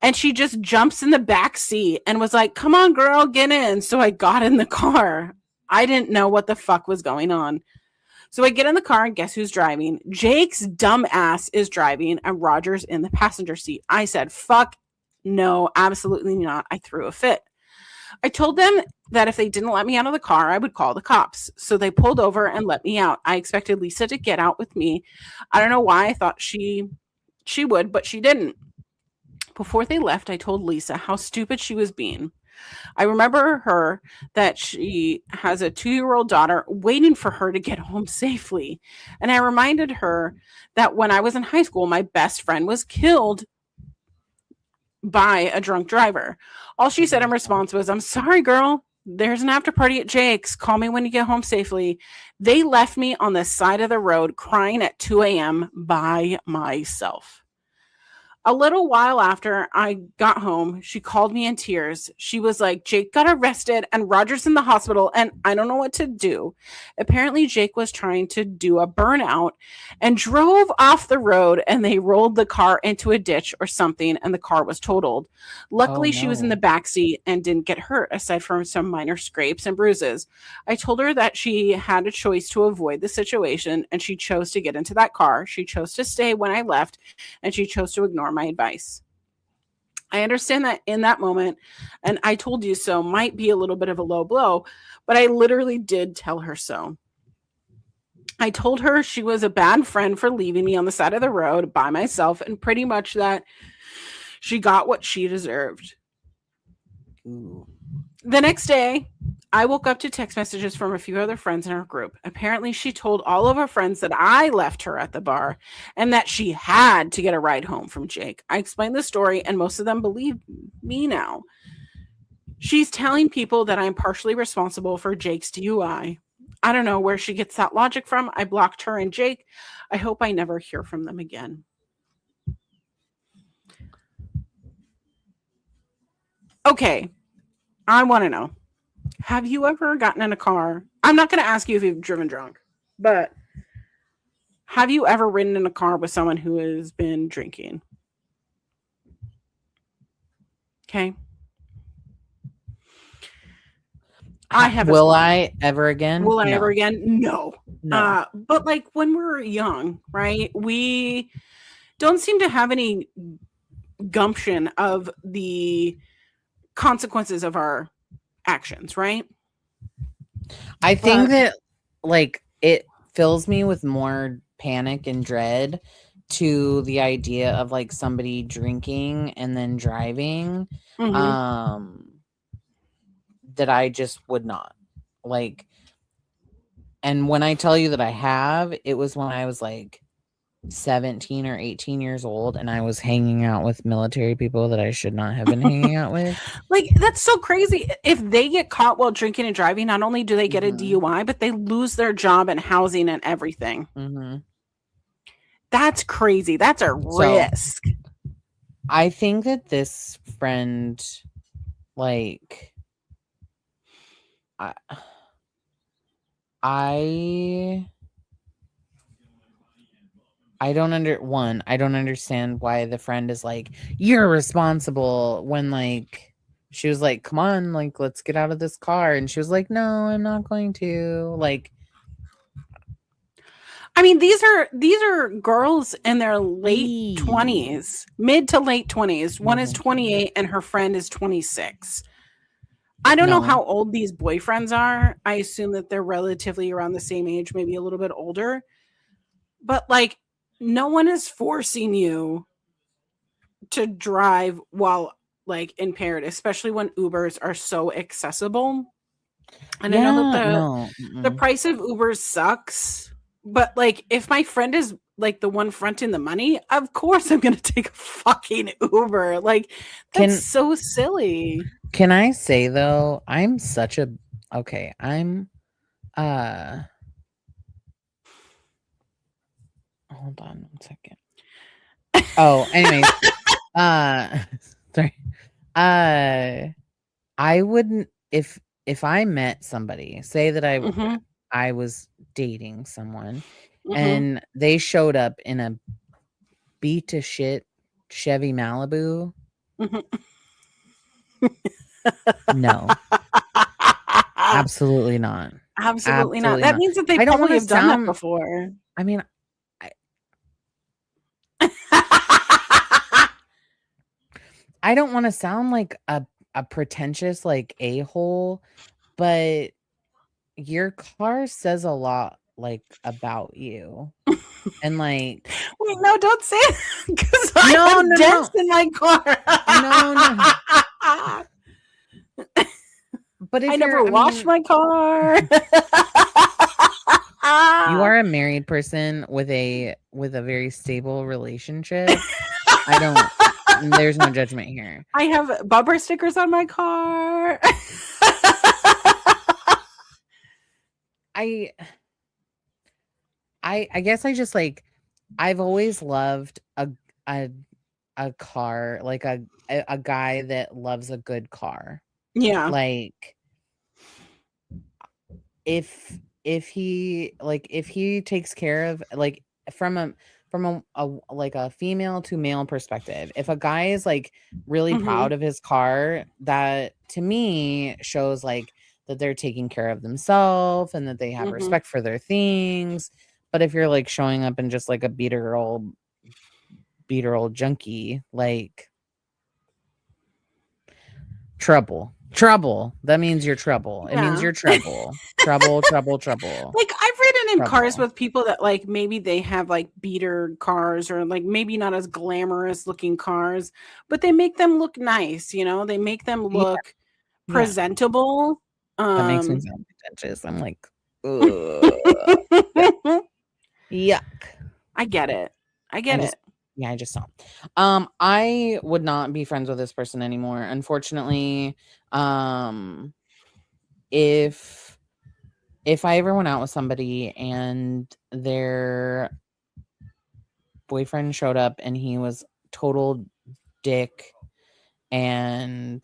And she just jumps in the back seat and was like, come on, girl, get in. So I got in the car. I didn't know what the fuck was going on. So I get in the car and guess who's driving? Jake's dumb ass is driving and Roger's in the passenger seat. I said, fuck no, absolutely not. I threw a fit. I told them that if they didn't let me out of the car, I would call the cops. So they pulled over and let me out. I expected Lisa to get out with me. I don't know why I thought she would, but she didn't. Before they left, I told Lisa how stupid she was being. I remember her that she has a 2-year-old daughter waiting for her to get home safely. And I reminded her that when I was in high school, my best friend was killed by a drunk driver. All she said in response was, I'm sorry, girl. There's an after party at Jake's. Call me when you get home safely. They left me on the side of the road crying at 2 a.m. by myself. A little while after I got home, she called me in tears. She was like, Jake got arrested and Roger's in the hospital and I don't know what to do. Apparently, Jake was trying to do a burnout and drove off the road and they rolled the car into a ditch or something and the car was totaled. Luckily, she was in the back seat and didn't get hurt aside from some minor scrapes and bruises. I told her that she had a choice to avoid the situation and she chose to get into that car. She chose to stay when I left and she chose to ignore my advice. I understand that in that moment, and I told you so might be a little bit of a low blow, but I literally did tell her so. I told her she was a bad friend for leaving me on the side of the road by myself and pretty much that she got what she deserved. Ooh. The next day, I woke up to text messages from a few other friends in our group. Apparently, she told all of her friends that I left her at the bar and that she had to get a ride home from Jake. I explained the story, and most of them believe me now. She's telling people that I'm partially responsible for Jake's DUI. I don't know where she gets that logic from. I blocked her and Jake. I hope I never hear from them again. Okay, I want to know. Have you ever gotten in a car? I'm not going to ask you if you've driven drunk, but have you ever ridden in a car with someone who has been drinking? Okay. I have. Will I ever again? Will I ever again? No. No. But like when we're young, right? We don't seem to have any gumption of the consequences of our actions, right? I think that like it fills me with more panic and dread to the idea of like somebody drinking and then driving. That I just would not like. And when I tell you that I have, it was when I was like 17 or 18 years old and I was hanging out with military people that I should not have been hanging out with. Like, that's so crazy. If they get caught while drinking and driving, not only do they get a DUI, but they lose their job and housing and everything. That's crazy. That's a risk. I think that this friend, like, I don't understand why the friend is like, you're responsible, when like she was like, come on, like, let's get out of this car, and she was like, no, I'm not going to. Like, I mean, these are girls in their late 20s, mid to late 20s. One is 28 and her friend is 26. I don't know how old these boyfriends are. I assume that they're relatively around the same age, maybe a little bit older. But like, no one is forcing you to drive while like impaired, especially when Ubers are so accessible. And I know that the price of Ubers sucks, but like, if my friend is like the one fronting the money, of course I'm gonna take a fucking Uber. Like, that's so silly. Can I say though, I'm such a hold on 1 second. Oh, anyways. Sorry. I wouldn't, if I met somebody, say that I was dating someone and they showed up in a beat to shit Chevy Malibu. No. Absolutely not. Absolutely not. That means that they probably have done that before. I mean, I don't want to sound like a pretentious like a-hole, but your car says a lot like about you. And like, wait, no, don't say it, because I have dents in my car. No. But if I never washed my car. You are a married person with a very stable relationship. There's no judgment here. I have bumper stickers on my car. I guess I just like, I've always loved a car, like a guy that loves a good car. Yeah. Like, if he takes care of, like, from a like a female to male perspective, if a guy is like really proud of his car, that to me shows like that they're taking care of themselves and that they have respect for their things. But if you're like showing up in just like a beater old junkie, like, trouble. That means you're trouble. It means you're trouble. trouble. Like, I've ridden in cars with people that like, maybe they have like beater cars or like maybe not as glamorous looking cars, but they make them look nice, you know? They make them look presentable. That makes me sound pretentious. I'm like, yuck. I get it. Yeah, I just don't. I would not be friends with this person anymore. Unfortunately, if I ever went out with somebody and their boyfriend showed up and he was total dick and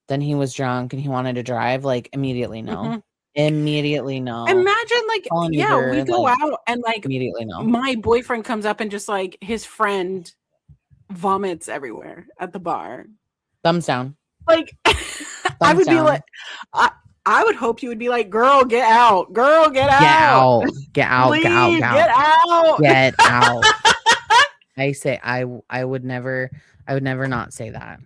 then he was drunk and he wanted to drive, like, immediately no. Immediately no. Imagine like, we go out and like, immediately no. My boyfriend comes up and just like his friend vomits everywhere at the bar. Thumbs down. Like, I would be like, I would hope you would be like, girl, get out. Girl, get out. Get out. Please, get out. Get out. Get out. I say I would never not say that.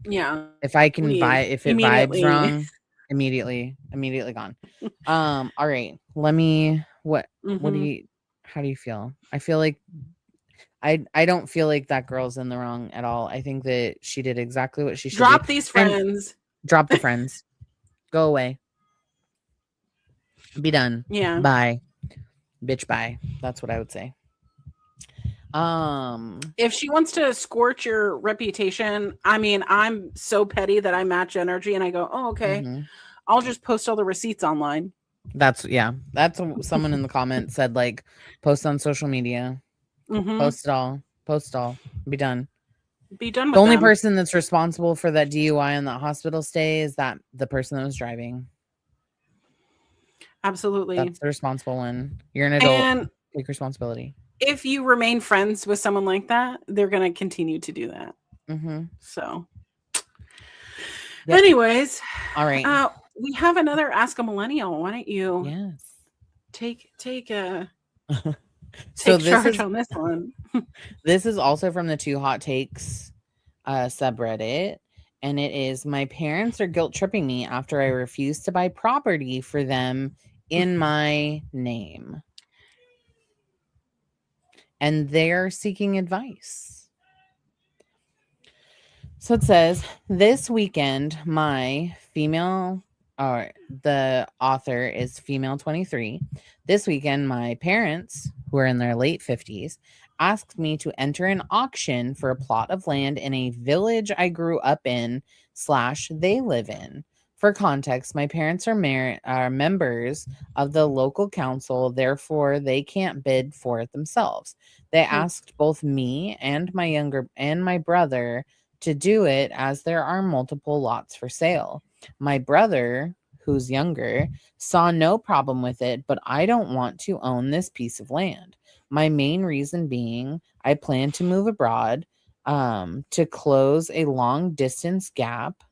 Yeah. If I can if it vibes wrong, immediately gone. All right. Let me what do you how do you feel? I feel like I don't feel like that girl's in the wrong at all. I think that she did exactly what she should drop these friends. Drop the friends. Go away. Be done. Yeah. Bye. Bitch, bye. That's what I would say. If she wants to scorch your reputation, I mean, I'm so petty that I match energy and I go, oh, okay, Mm-hmm. I'll just post all the receipts online. That's someone in the comments said, like, post on social media, Mm-hmm. post it all, post all, be done. Be done The with only them. person that's responsible for that DUI and that hospital stay is that the person that was driving. Absolutely. That's the responsible one. You're an adult. And Take responsibility. if you remain friends with someone like that, they're going to continue to do that. Mm-hmm. So, Yep. anyways, All right. We have another Ask a Millennial. Why don't you Yes. take So charge on this one? this is also from the Two Hot Takes subreddit, and it is, my parents are guilt tripping me after I refuse to buy property for them in my name, and they're seeking advice. So it says, this weekend, my female, or the author is female 23. This weekend, my parents, who are in their late 50s, asked me to enter an auction for a plot of land in a village I grew up in / they live in. For context, my parents are members of the local council, therefore they can't bid for it themselves. They asked both me and my brother to do it, as there are multiple lots for sale. My brother, who's younger, saw no problem with it, but I don't want to own this piece of land. My main reason being, I plan to move abroad to close a long distance gap,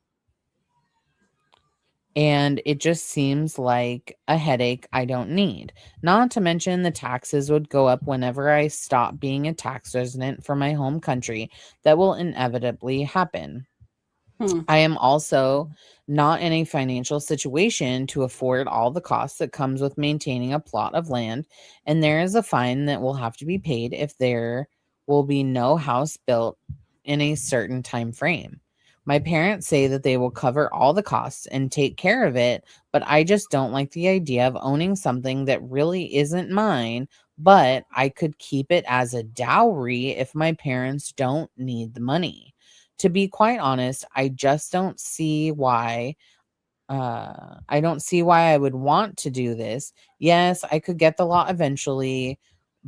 and it just seems like a headache I don't need. Not to mention the taxes would go up whenever I stop being a tax resident for my home country. That will inevitably happen. I am also not in a financial situation to afford all the costs that comes with maintaining a plot of land, and there is a fine that will have to be paid if there will be no house built in a certain time frame. My parents say that they will cover all the costs and take care of it, but I just don't like the idea of owning something that really isn't mine, but I could keep it as a dowry if my parents don't need the money. To be quite honest, I just don't see why. I don't see why I would want to do this. Yes, I could get the lot eventually,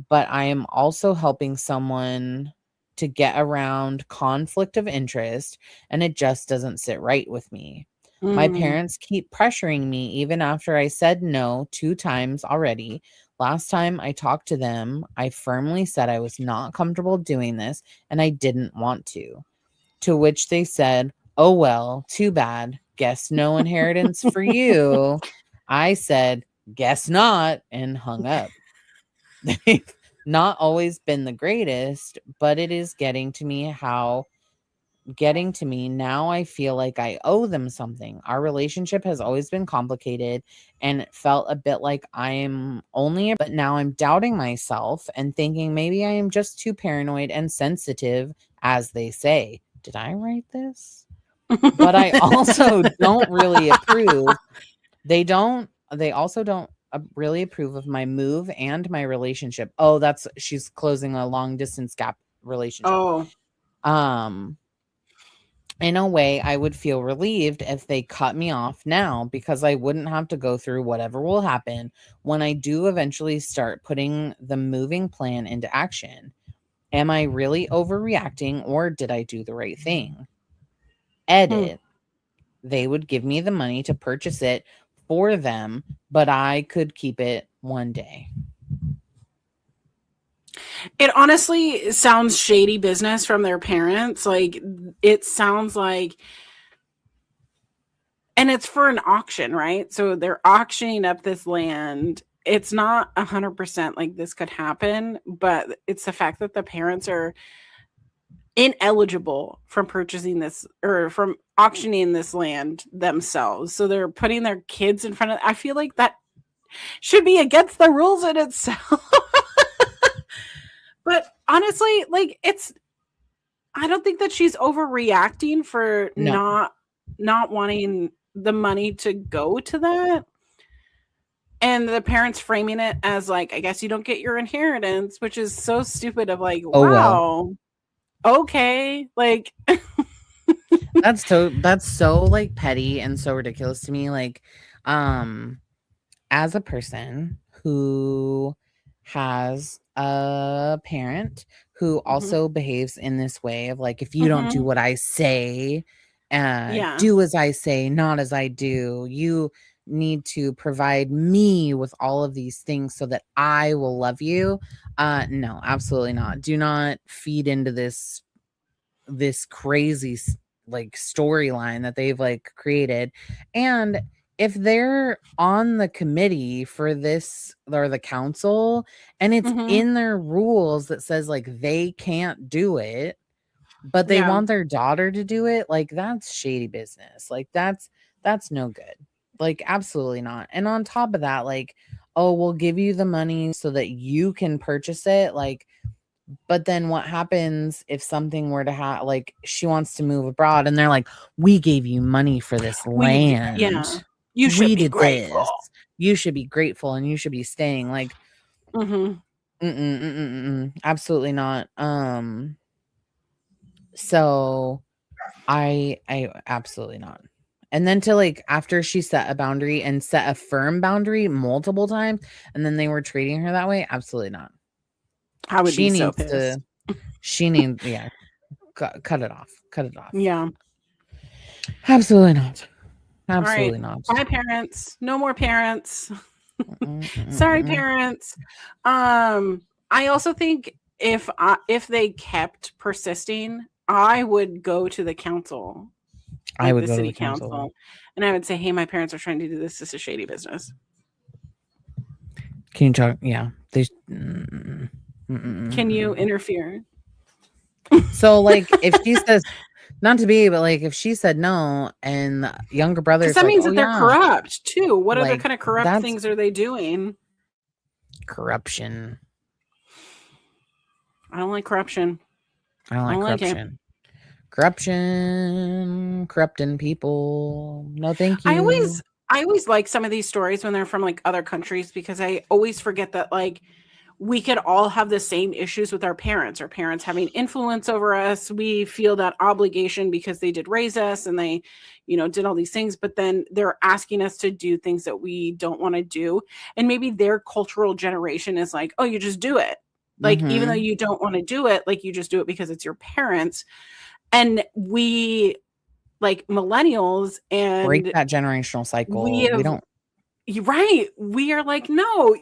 but I am also helping someone to get around conflict of interest, and it just doesn't sit right with me. My parents keep pressuring me even after I said no 2 times already. Last time I talked to them, I firmly said I was not comfortable doing this and I didn't want to. To which they said, "Oh, well, too bad. Guess no inheritance for you." I said, "Guess not," and hung up. They've not always been the greatest, but it is getting to me now. I feel like I owe them something. Our relationship has always been complicated, and it felt a bit like I am only, but now I'm doubting myself and thinking maybe I am just too paranoid and sensitive, as they say. Did I write this? But I also don't really approve. They also don't really approve of my move and my relationship. Oh, she's closing a long distance gap relationship. Oh, Um, in a way, I would feel relieved if they cut me off now, because I wouldn't have to go through whatever will happen when I do eventually start putting the moving plan into action. Am I really overreacting, or did I do the right thing? Edit. They would give me the money to purchase it for them, but I could keep it one day. it honestly sounds shady business from their parents. Like, it sounds like, and it's for an auction, right? So they're auctioning up this land. It's not 100% like this could happen, but it's the fact that the parents are ineligible from purchasing this or from auctioning this land themselves. So they're putting their kids in front of, I feel like that should be against the rules in itself. But honestly, like, I don't think that she's overreacting for No. not wanting the money to go to that. and the parents framing it as like, I guess you don't get your inheritance, which is so stupid of like, Oh well. wow, okay, like That's so like petty and so ridiculous to me. Like, as a person who has a parent who mhm, also behaves in this way of like, if you don't do mhm, what I say, yeah, do as I say, not as I do, you need to provide me with all of these things so that I will love you. No, absolutely not. Do not feed into this crazy like storyline that they've like created. And if they're on the committee for this or the council and it's mhm, in their rules that says like they can't do it, but they yeah, want their daughter to do it, like that's shady business. Like that's no good. Like absolutely not. And on top of that, like, oh, we'll give you the money so that you can purchase it. Like, but then what happens if something were to like she wants to move abroad and they're like, we gave you money for this yeah, land. you should We be did this. grateful. You should be grateful and you should be staying. Like, Mhm, absolutely not. So I absolutely not. And then to like after she set a boundary and set a firm boundary multiple times, and then they were treating her that way, absolutely not. I would be She so needs pissed. to. She needs, yeah, cut it off. Cut it off. Yeah. Absolutely not. All right. Absolutely not. Bye, parents. No more parents. Mm, mm, mm, Sorry, mm, mm. parents. I also think if they kept persisting, I would go to the council, I like would the go to city the council. council, and I would say, "Hey, my parents are trying to do this. This is shady business." Can you talk? Yeah. Can you interfere? So, like, if she says, not to be, but like, if she said no, and the younger brother Because is that like, means oh, that they're yeah, corrupt too. What other like, kind of corrupt that's things are they doing? corruption. I don't like corruption. I don't I like don't like it. corruption. Corruption, corrupting people. No, thank I you. always I always like some of these stories when they're from like other countries because I always forget that like we could all have the same issues with our parents having influence over us. We feel that obligation because they did raise us and they, did all these things, but then they're asking us to do things that we don't want to do. And maybe their cultural generation is like, oh, you just do it. Like, even though Mm-hmm. you don't want to do it, like you just do it because it's your parents. And we, like millennials, Break and that generational we cycle. We have don't. you're right. We are like, no,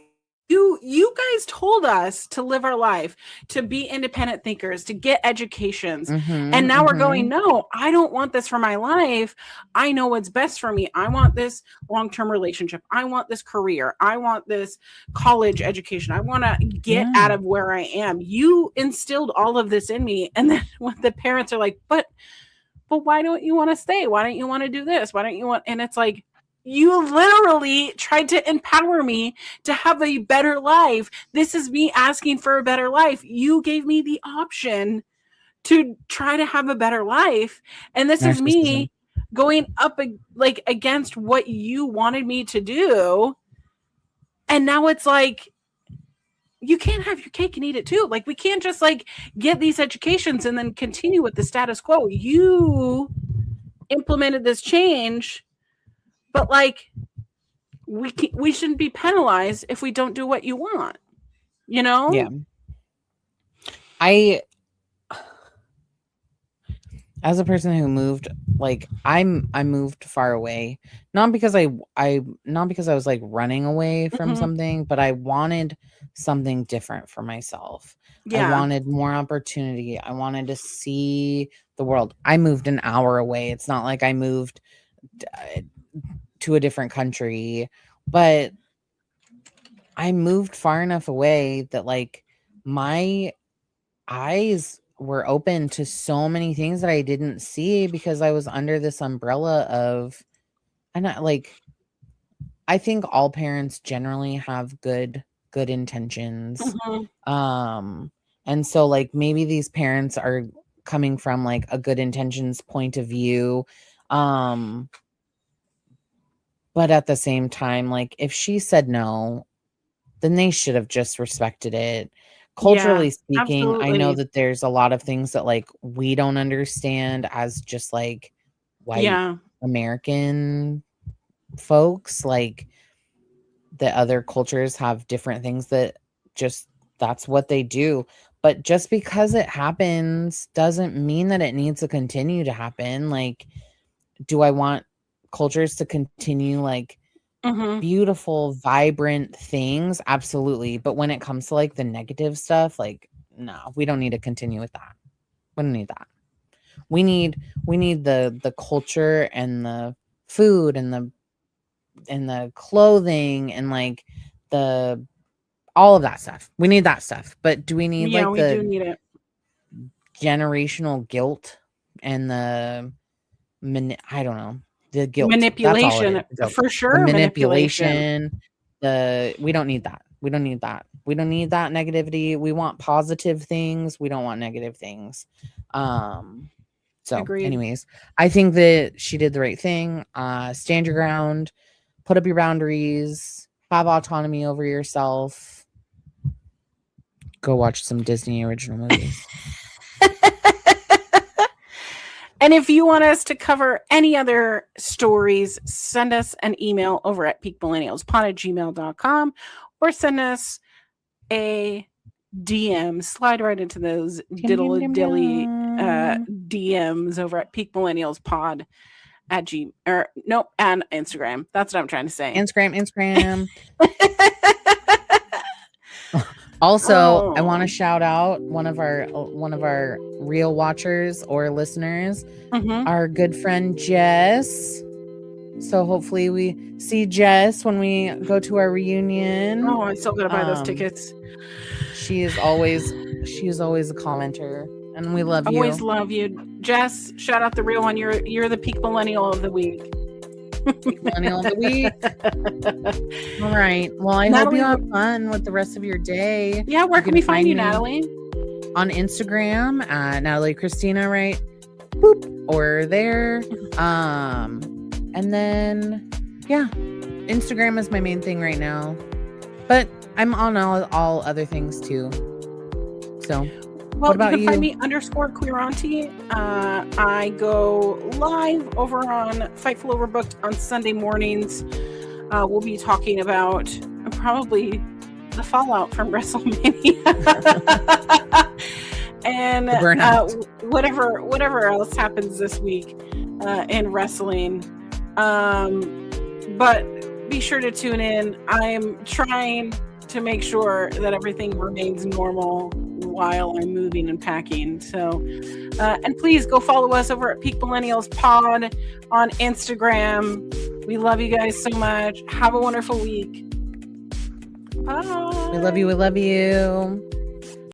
you guys told us to live our life, to be independent thinkers, to get educations. And Mm-hmm. now we're going, Mm-hmm. no, I don't want this for my life. I know what's best for me. I want this long-term relationship. I want this career. I want this college education. I want to get Yeah. out of where I am. You instilled all of this in me. And then when the parents are like, but why don't you want to stay? Why don't you want to do this? Why don't you want? And it's like, you literally tried to empower me to have a better life. This is me asking for a better life. You gave me the option to try to have a better life. And this is Narcissism. me going up like against what you wanted me to do. And now it's like, you can't have your cake and eat it too. Like, we can't just like get these educations and then continue with the status quo. You implemented this change, but like we shouldn't be penalized if we don't do what you want, you Yeah. know? I as a person who moved, like I moved far away, not because I not because I was like running away from Mhm. something, but I wanted something different for myself. I Yeah. wanted more opportunity. I wanted to see the world. I moved an hour away. It's not like I moved uh, to a different country, but I moved far enough away that like my eyes were open to so many things that I didn't see because I was under this umbrella of, and I think all parents generally have good intentions. Mhm. Um and so like maybe these parents are coming from like a good intentions point of view. Um But at the same time, like, if she said no, then they should have just respected it. Yeah, Culturally speaking, I know absolutely. that there's a lot of things that, like, we don't understand as just, like, white Yeah. American folks, like, the other cultures have different things that just that's what they do. But just because it happens doesn't mean that it needs to continue to happen. Like, do I want cultures to continue like Mhm. beautiful, vibrant things? Absolutely. But when it comes to like the negative stuff, like, no, we don't need to continue with that. We don't need that. We need the culture and the food and the clothing and like the all of that stuff. We need that stuff. But do we need Yeah, like we do the need it. generational guilt and the I don't know, the guilt. That's all it is. Manipulation, Guilt. for The sure, manipulation. manipulation, we don't need that. We don't need that. We don't need that negativity. We want positive things. We don't want negative things. So Agreed. anyways, I think that she did the right thing. Stand your ground, put up your boundaries, have autonomy over yourself. Go watch some Disney original movies. And if you want us to cover any other stories, send us an email over at peakmillennialspod@gmail.com or send us a DM. Slide right into those diddle dilly DMs over at peakmillennialspod at G or nope, and Instagram. That's what I'm trying to say. Instagram. Also, I want to shout out one of our real watchers or listeners, our good friend Jess. So hopefully we see Jess when we go to our reunion. Oh, I still gotta buy those tickets. She is always a commenter, and we love you. Always love you, Jess. Shout out the real one. You're the peak millennial of the week. Millennial of the week. All right. Well, I hope you have fun with the rest of your day. Yeah, where can we find you, Natalie? On Instagram at Natalie Christina, right? Boop. Or there. And then yeah, Instagram is my main thing right now. But I'm on all other things too. So well, what about you can find me _queer auntie. I go live over on Fightful Overbooked on Sunday mornings. We'll be talking about probably the fallout from WrestleMania and whatever else happens this week in wrestling. But be sure to tune in. I'm trying to make sure that everything remains normal while I'm moving and packing. So, and please go follow us over at Peak Millennials Pod on Instagram. We love you guys so much. Have a wonderful week. Bye. We love you. We love you.